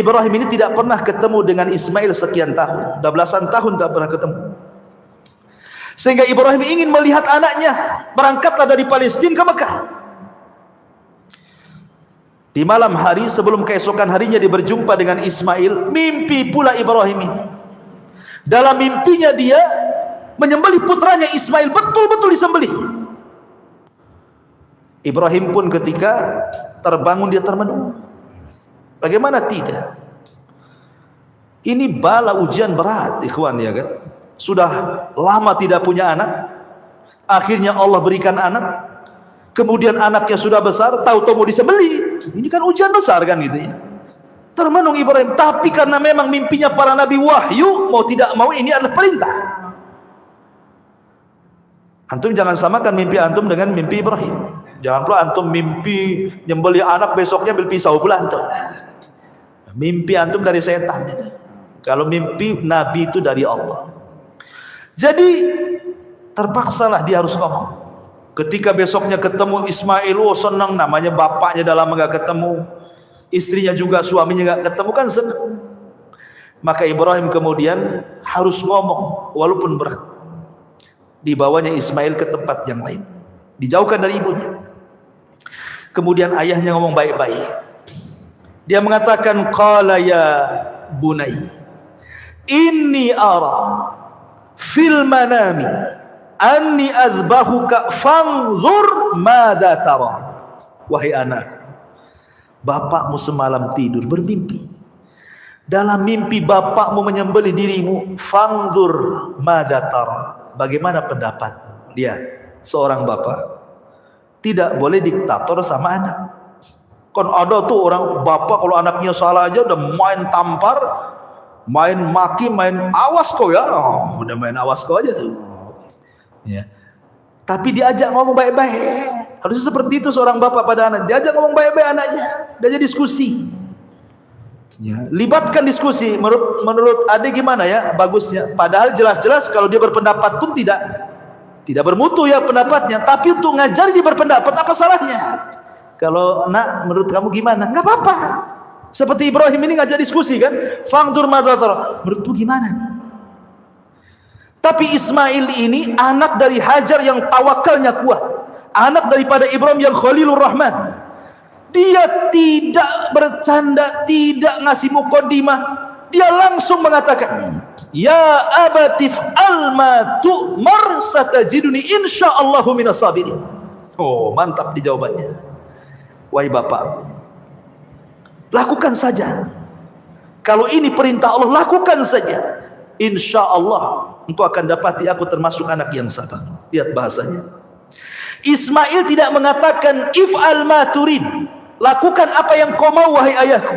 Ibrahim ini tidak pernah ketemu dengan Ismail sekian tahun, udah belasan tahun tak pernah ketemu. Sehingga Ibrahim ingin melihat anaknya, berangkatlah dari Palestina ke Mekah. Di malam hari sebelum keesokan harinya dia berjumpa dengan Ismail, mimpi pula Ibrahim ini. Dalam mimpinya dia menyembelih putranya Ismail, betul-betul disembelih. Ibrahim pun ketika terbangun dia termenung. Bagaimana tidak? Ini bala ujian berat, ikhwan ya kan. Sudah lama tidak punya anak, akhirnya Allah berikan anak. Kemudian anaknya sudah besar, tahu-tahu mau disembelih. Ini kan ujian besar kan gitu ya. Termenung Ibrahim, tapi karena memang mimpinya para nabi wahyu, mau tidak mau ini adalah perintah. Antum jangan samakan mimpi antum dengan mimpi Ibrahim. Jangan pula antum mimpi nyembelih anak, besoknya ambil pisau pula antum. Mimpi antum dari setan. Kalau mimpi nabi itu dari Allah. Jadi terpaksalah dia harus ngomong. Ketika besoknya ketemu Ismail, senang, namanya bapaknya dah lama gak ketemu, istrinya juga, suaminya gak ketemu, kan senang. Maka Ibrahim kemudian harus ngomong walaupun berat. Dibawanya Ismail ke tempat yang lain, dijauhkan dari ibunya. Kemudian ayahnya ngomong baik-baik. Dia mengatakan, qala ya bunai, inni ara fil manami anni adzbahuka fanzur madza tara. Wahai anak, bapakmu semalam tidur bermimpi. Dalam mimpi bapakmu menyembelih dirimu, fanzur madza tara. Bagaimana pendapatmu? Lihat, seorang bapak tidak boleh diktator sama anak. Kan ada tuh orang bapak kalau anaknya salah aja udah main tampar, main maki, main awas kau ya. Udah main awas kau aja tuh. Ya. Tapi diajak ngomong baik-baik. Harusnya seperti itu seorang bapak pada anak. Diajak ngomong baik-baik anaknya, diajak diskusi. Ya. Libatkan diskusi. Menurut adik gimana ya bagusnya? Padahal jelas-jelas kalau dia berpendapat pun tidak bermutu ya pendapatnya. Tapi untuk ngajari dia berpendapat, apa salahnya? Kalau nak menurut kamu gimana? Nggak apa-apa. Seperti Ibrahim ini ngajak diskusi kan? Fangdur madzatar. Menurutmu gimana nih? Tapi Ismail ini anak dari Hajar yang tawakalnya kuat, anak daripada Ibrahim yang Khalilur Rahman. Dia tidak bercanda, tidak ngasih mukaddimah. dia langsung mengatakan, ya abatif alma tu'mar satajiduni insyaallahu minas sabirin. Oh, mantap di jawabannya. Wahai bapak, lakukan saja. Kalau ini perintah Allah, lakukan saja. Insyaallah engkau akan dapati aku termasuk anak yang sabar. Lihat bahasanya. Ismail tidak mengatakan if'al ma turid, lakukan apa yang kau mau wahai ayahku.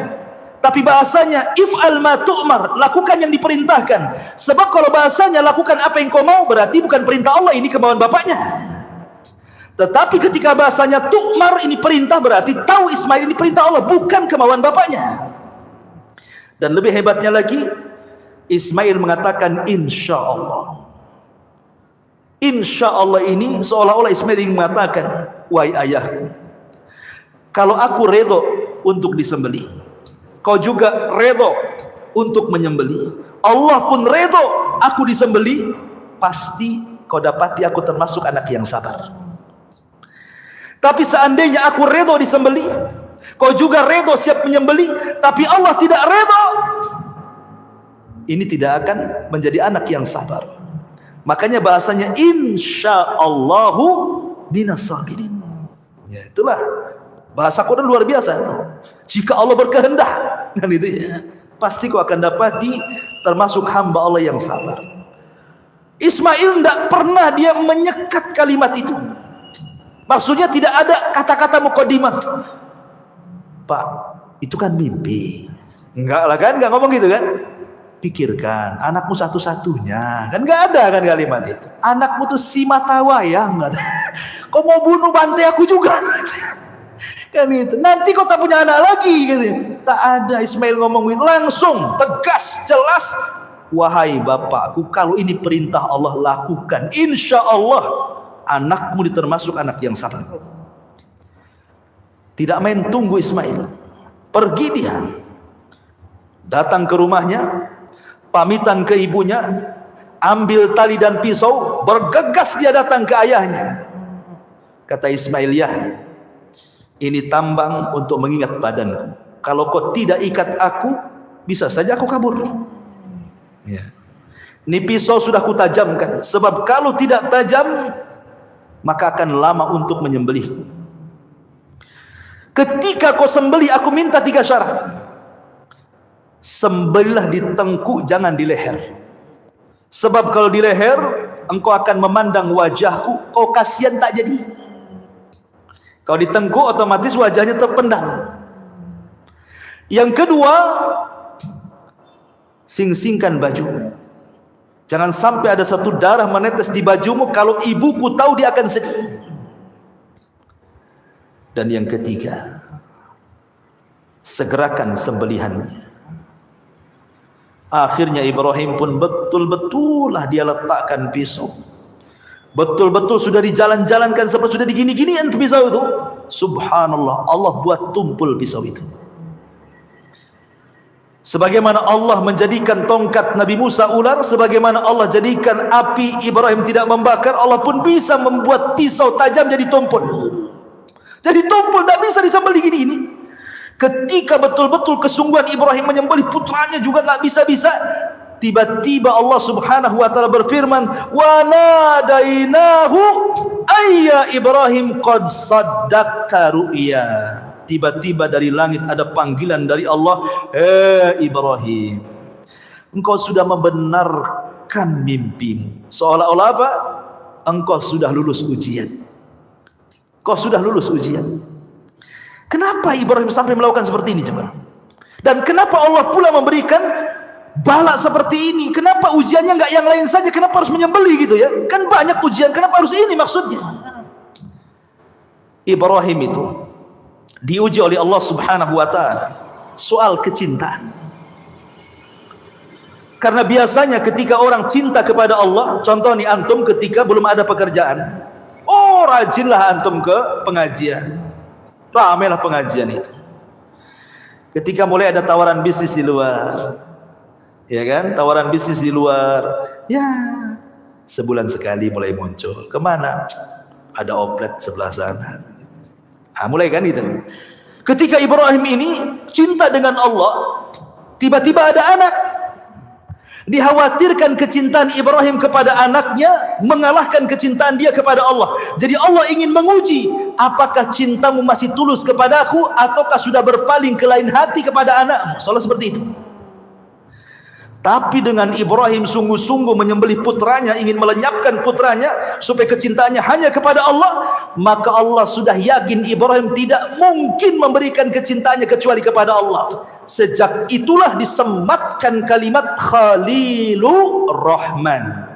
Tapi bahasanya if'al ma tu'mar, lakukan yang diperintahkan. Sebab kalau bahasanya lakukan apa yang kau mau, berarti bukan perintah Allah, ini kemauan bapaknya. Tetapi ketika bahasanya tu'mar, ini perintah, berarti tahu Ismail ini perintah Allah, bukan kemauan bapaknya. Dan lebih hebatnya lagi, Ismail mengatakan insya Allah. Insya Allah ini seolah-olah Ismail ingin mengatakan, wahai ayahku, kalau aku redho untuk disembelih, kau juga redho untuk menyembelih, Allah pun redho aku disembelih, pasti kau dapati aku termasuk anak yang sabar. Tapi seandainya aku redho disembelih, kau juga redho siap menyembelih, tapi Allah tidak redho, ini tidak akan menjadi anak yang sabar. Makanya bahasanya insyaallahu minas sabirin. Ya, itulah bahasa Quran luar biasa. Jika Allah berkehendak, kan itu ya, pasti kau akan dapati termasuk hamba Allah yang sabar. Ismail tidak pernah dia menyekat kalimat itu. Maksudnya tidak ada kata-kata mukadimah. Pak, itu kan mimpi. Enggak lah kan, enggak ngomong gitu kan. Pikirkan, anakmu satu-satunya. Kan enggak ada kan kalimat itu. Anakmu tuh si mata wayang. Kau mau bunuh bantai aku juga. Kan itu. Nanti kau tak punya anak lagi gitu. Tak ada. Ismail ngomong langsung, tegas, jelas. Wahai bapakku, kalau ini perintah Allah, lakukan. Insya Allah anakmu termasuk anak yang sabar. Tidak main tunggu Ismail, pergi dia, datang ke rumahnya, pamitan ke ibunya, ambil tali dan pisau, bergegas dia datang ke ayahnya. Kata Ismail, ya, ini tambang untuk mengingat badanku. Kalau kau tidak ikat aku, bisa saja aku kabur. Ya. Ini pisau sudah kutajamkan, sebab kalau tidak tajam, maka akan lama untuk menyembelihku. Ketika kau sembelih, aku minta 3 syarat. Sembelihlah di tengkuk, jangan di leher. Sebab kalau di leher, engkau akan memandang wajahku, kau kasihan tak jadi. Kalau di tengkuk, otomatis wajahnya terpendam. Yang kedua, sing-singkan baju. Jangan sampai ada satu darah menetes di bajumu, kalau ibuku tahu dia akan sedih. Dan yang ketiga, segerakan sembelihannya. Akhirnya Ibrahim pun betul-betul lah dia letakkan pisau. Betul-betul sudah dijalan-jalankan, seperti sudah digini-ginian pisau itu. Subhanallah, Allah buat tumpul pisau itu. Sebagaimana Allah menjadikan tongkat Nabi Musa ular, sebagaimana Allah jadikan api Ibrahim tidak membakar, Allah pun bisa membuat pisau tajam jadi tumpul. Jadi tumpul, tidak bisa disembelih gini-gini. Ketika betul-betul kesungguhan Ibrahim menyembelih putranya juga tidak bisa-bisa, tiba-tiba Allah subhanahu wa ta'ala berfirman, wa nadainahu ayya Ibrahim qad saddaqta ru'ya. Tiba-tiba dari langit ada panggilan dari Allah, Ibrahim, engkau sudah membenarkan mimpimu. Seolah-olah apa? Engkau sudah lulus ujian. Kau sudah lulus ujian. Kenapa Ibrahim sampai melakukan seperti ini coba? Dan kenapa Allah pula memberikan bala seperti ini? Kenapa ujiannya enggak yang lain saja? Kenapa harus menyembelih gitu ya? Kan banyak ujian, kenapa harus ini maksudnya? Ibrahim itu diuji oleh Allah subhanahu wa ta'ala soal kecintaan. Karena biasanya ketika orang cinta kepada Allah, contoh nih antum ketika belum ada pekerjaan, oh rajinlah antum ke pengajian, ramailah pengajian itu. Ketika mulai ada tawaran bisnis di luar, ya kan, tawaran bisnis di luar, ya sebulan sekali mulai muncul. Kemana? Ada oplet sebelah sana. Mulai kan gitu. Ketika Ibrahim ini cinta dengan Allah, Tiba-tiba ada anak. Dikhawatirkan kecintaan Ibrahim kepada anaknya mengalahkan kecintaan dia kepada Allah. Jadi Allah ingin menguji, apakah cintamu masih tulus kepadaku ataukah sudah berpaling ke lain hati kepada anakmu. Soalnya seperti itu. Tapi dengan Ibrahim sungguh-sungguh menyembelih putranya, ingin melenyapkan putranya supaya kecintaannya hanya kepada Allah, maka Allah sudah yakin Ibrahim tidak mungkin memberikan kecintaannya kecuali kepada Allah. Sejak itulah disematkan kalimat Khalilur Rahman.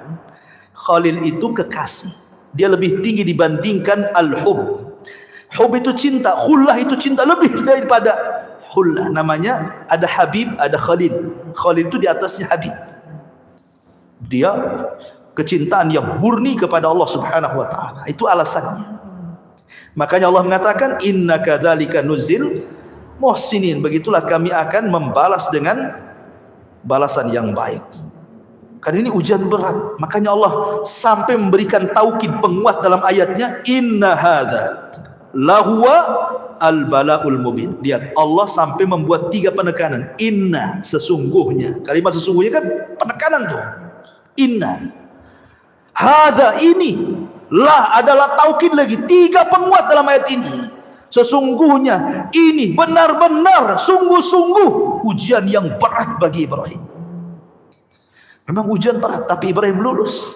Khalil itu kekasih. Dia lebih tinggi dibandingkan al-hub. Hub itu cinta, khullah itu cinta lebih daripada khullah. Namanya ada Habib, ada Khalil. Khalil itu di atasnya Habib. Dia kecintaan yang murni kepada Allah Subhanahu wa taala. Itu alasannya. Makanya Allah mengatakan inna kadzalika nuzil muhsinin, begitulah kami akan membalas dengan balasan yang baik. Karena ini ujian berat, makanya Allah sampai memberikan taukid penguat dalam ayatnya, inna hadza lahuwa al-bala'ul mubin. Lihat, Allah sampai membuat 3 penekanan. Inna, sesungguhnya. Kalimat sesungguhnya kan penekanan tuh. Inna. Hadza, ini. La adalah taukid lagi. 3 penguat dalam ayat ini. Sesungguhnya ini benar-benar sungguh-sungguh ujian yang berat bagi Ibrahim. Memang ujian berat, tapi Ibrahim lulus.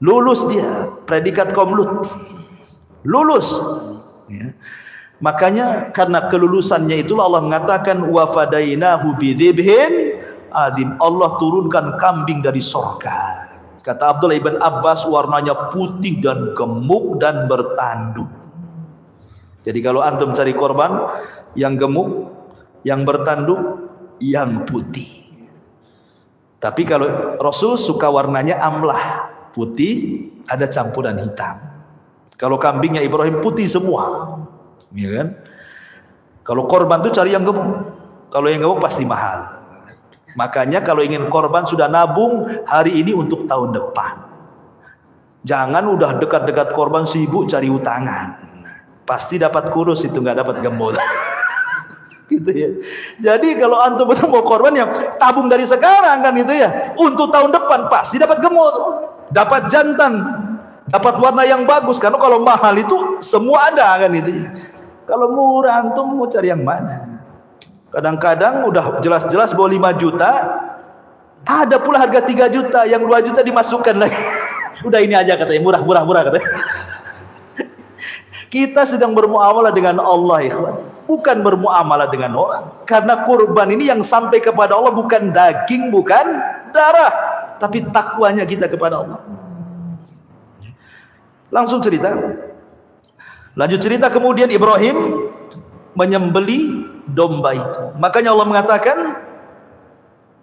Lulus dia, predikat kaum Lut. Lulus. Ya. Makanya karena kelulusannya itulah Allah mengatakan wa fadainahu bidzibhin adim. Allah turunkan kambing dari surga. Kata Abdullah ibn Abbas, warnanya putih dan gemuk dan bertanduk. Jadi kalau antum cari korban yang gemuk, yang bertanduk, yang putih. Tapi kalau Rasul suka warnanya amlah, putih, ada campuran hitam. Kalau kambingnya Ibrahim putih semua, ya kan? Kalau korban itu cari yang gemuk. Kalau yang gemuk pasti mahal. Makanya kalau ingin korban sudah nabung hari ini untuk tahun depan. Jangan udah dekat-dekat korban sibuk cari utangan. Pasti dapat kurus itu, nggak dapat gemuk. Gitu ya. Jadi kalau antum betul mau korban yang tabung dari sekarang kan gitu ya. Untuk tahun depan pasti dapat gemuk, dapat jantan, dapat warna yang bagus. Karena kalau mahal itu semua ada kan itu ya. Kalau murah antum mau cari yang mana? Kadang-kadang udah jelas-jelas bawa 5 juta, ada pula harga 3 juta, yang 2 juta dimasukkan lagi. Udah ini aja katanya, murah katanya. Kita sedang bermuamalah dengan Allah, ikhwan, bukan bermuamalah dengan orang. Karena kurban ini yang sampai kepada Allah bukan daging, bukan darah, tapi takwanya kita kepada Allah. Langsung cerita. Lanjut cerita, kemudian Ibrahim menyembeli domba itu. Makanya Allah mengatakan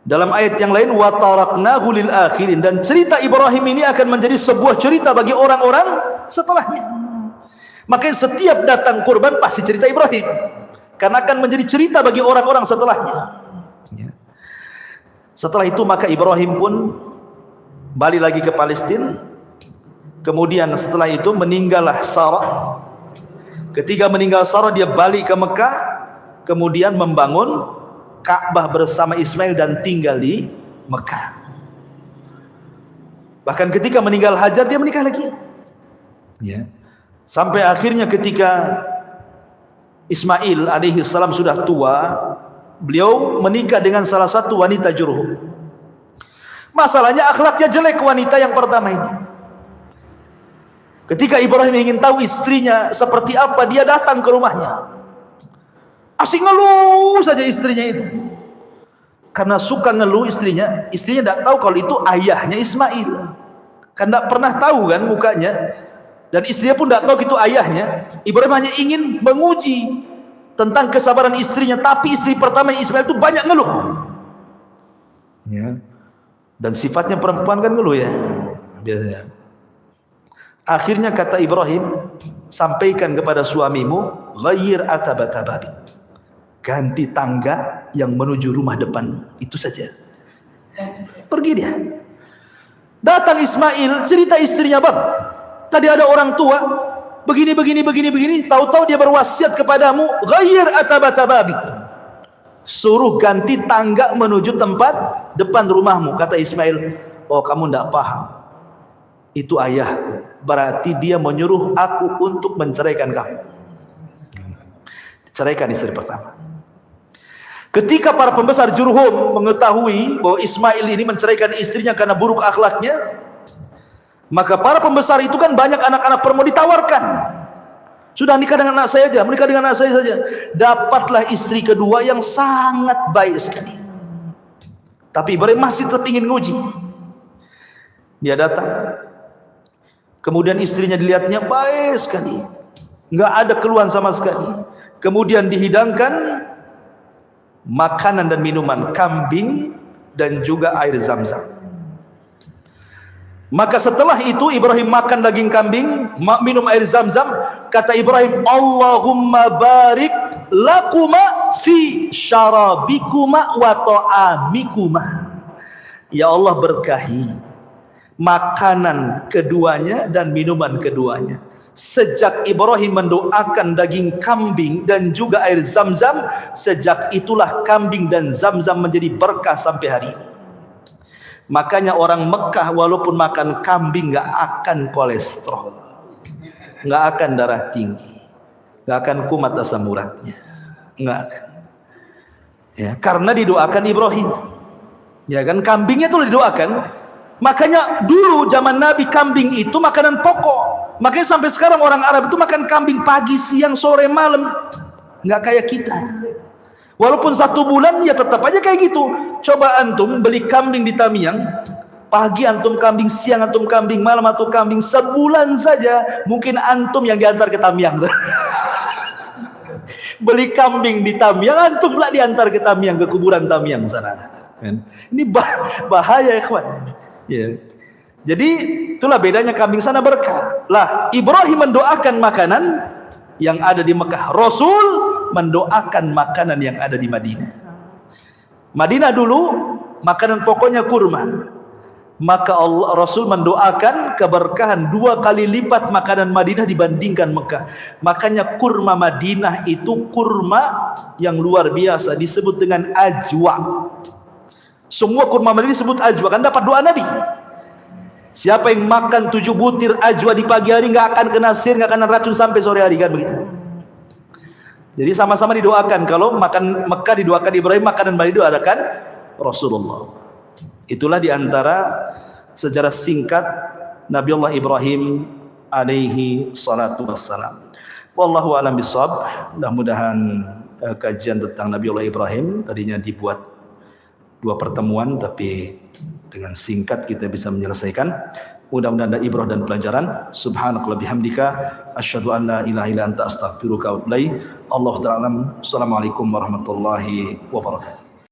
dalam ayat yang lain, wa taraknahu lil akhirin, dan cerita Ibrahim ini akan menjadi sebuah cerita bagi orang-orang setelahnya. Makanya setiap datang kurban pasti cerita Ibrahim, karena akan menjadi cerita bagi orang-orang setelahnya. Setelah itu maka Ibrahim pun balik lagi ke Palestina. Kemudian setelah itu meninggallah Sarah. Ketika meninggal Sarah, dia balik ke Mekah, kemudian membangun Ka'bah bersama Ismail dan tinggal di Mekah. Bahkan ketika meninggal Hajar, dia menikah lagi. Ya. Sampai akhirnya ketika Ismail alaihi salam sudah tua, beliau menikah dengan salah satu wanita Jurhum. Masalahnya akhlaknya jelek wanita yang pertama ini. Ketika Ibrahim ingin tahu istrinya seperti apa, dia datang ke rumahnya. Asik ngeluh saja istrinya itu. Karena suka ngeluh istrinya tidak tahu kalau itu ayahnya Ismail. Kan tidak pernah tahu kan mukanya. Dan istrinya pun tidak tahu itu ayahnya. Ibrahim hanya ingin menguji tentang kesabaran istrinya. Tapi istri pertama Ismail itu banyak ngeluh. Ya. Dan sifatnya perempuan kan ngeluh ya, biasanya. Akhirnya kata Ibrahim, sampaikan kepada suamimu, ghayyir atabatababik, ganti tangga yang menuju rumah depan, itu saja. Pergi dia. Datang Ismail, cerita istrinya, bang, tadi ada orang tua begini, tahu-tahu dia berwasiat kepadamu, ghayyir atabatababik, suruh ganti tangga menuju tempat depan rumahmu. Kata Ismail, oh kamu tidak paham, itu ayahku, berarti dia menyuruh aku untuk menceraikan kamu. Ceraikan istri pertama. Ketika para pembesar Jurhum mengetahui bahwa Ismail ini menceraikan istrinya karena buruk akhlaknya, maka para pembesar itu kan banyak anak-anak perempuan ditawarkan. Sudah nikah dengan anak saya aja, menikah dengan anak saya saja. Dapatlah istri kedua yang sangat baik sekali. Tapi Ibrahim masih tetap ingin nguji. Dia datang. Kemudian istrinya dilihatnya baik sekali, nggak ada keluhan sama sekali. Kemudian dihidangkan makanan dan minuman, kambing dan juga air zam-zam. Maka setelah itu Ibrahim makan daging kambing, minum air zam-zam. Kata Ibrahim, Allahumma barik lakuma fi syarabikuma wa ta'amikuma. Ya Allah, berkahi makanan keduanya dan minuman keduanya. Sejak Ibrahim mendoakan daging kambing dan juga air zam-zam, sejak itulah kambing dan zam-zam menjadi berkah sampai hari ini. Makanya orang Mekah walaupun makan kambing nggak akan kolesterol, nggak akan darah tinggi, nggak akan kumat asam uratnya, nggak akan. Ya, karena didoakan Ibrahim. Ya kan, kambingnya itu didoakan. Makanya dulu zaman Nabi kambing itu makanan pokok. Makanya sampai sekarang orang Arab itu makan kambing pagi, siang, sore, malam. Nggak kayak kita. Walaupun 1 bulan ya tetap aja kayak gitu. Coba antum beli kambing di Tamiang, pagi antum kambing, siang antum kambing, malam antum kambing, sebulan saja mungkin antum yang diantar ke Tamiang. Beli kambing di Tamiang, antum pula diantar ke Tamiang, ke kuburan Tamiang sana. Ini bahaya ya kawan. Ya. Jadi itulah bedanya kambing sana berkah. Lah Ibrahim mendoakan makanan yang ada di Mekah, Rasul mendoakan makanan yang ada di Madinah. Madinah dulu makanan pokoknya kurma. Maka Rasul mendoakan keberkahan 2 kali lipat makanan Madinah dibandingkan Mekah. Makanya kurma Madinah itu kurma yang luar biasa, disebut dengan ajwa. Semua kurma Madinah disebut ajwa, kan dapat doa Nabi. Siapa yang makan 7 butir ajwa di pagi hari nggak akan kena sihir, nggak kena racun sampai sore hari, kan begitu. Jadi sama-sama didoakan. Kalau makan Mekah didoakan Ibrahim, makanan Madinah didoakan Rasulullah. Itulah diantara sejarah singkat Nabi Allah Ibrahim alaihi salatu wassalam. Wallahu a'lam bishawab. Mudah-mudahan kajian tentang Nabi Allah Ibrahim tadinya dibuat 2 pertemuan, tapi dengan singkat kita bisa menyelesaikan. Mudah-mudahan ada ibrah dan pelajaran. Subhanakallah bihamdika asyhadu an la ilaha illa anta astaghfiruka wa atubu ilaik. Allahu ta'ala. Assalamualaikum warahmatullahi wabarakatuh.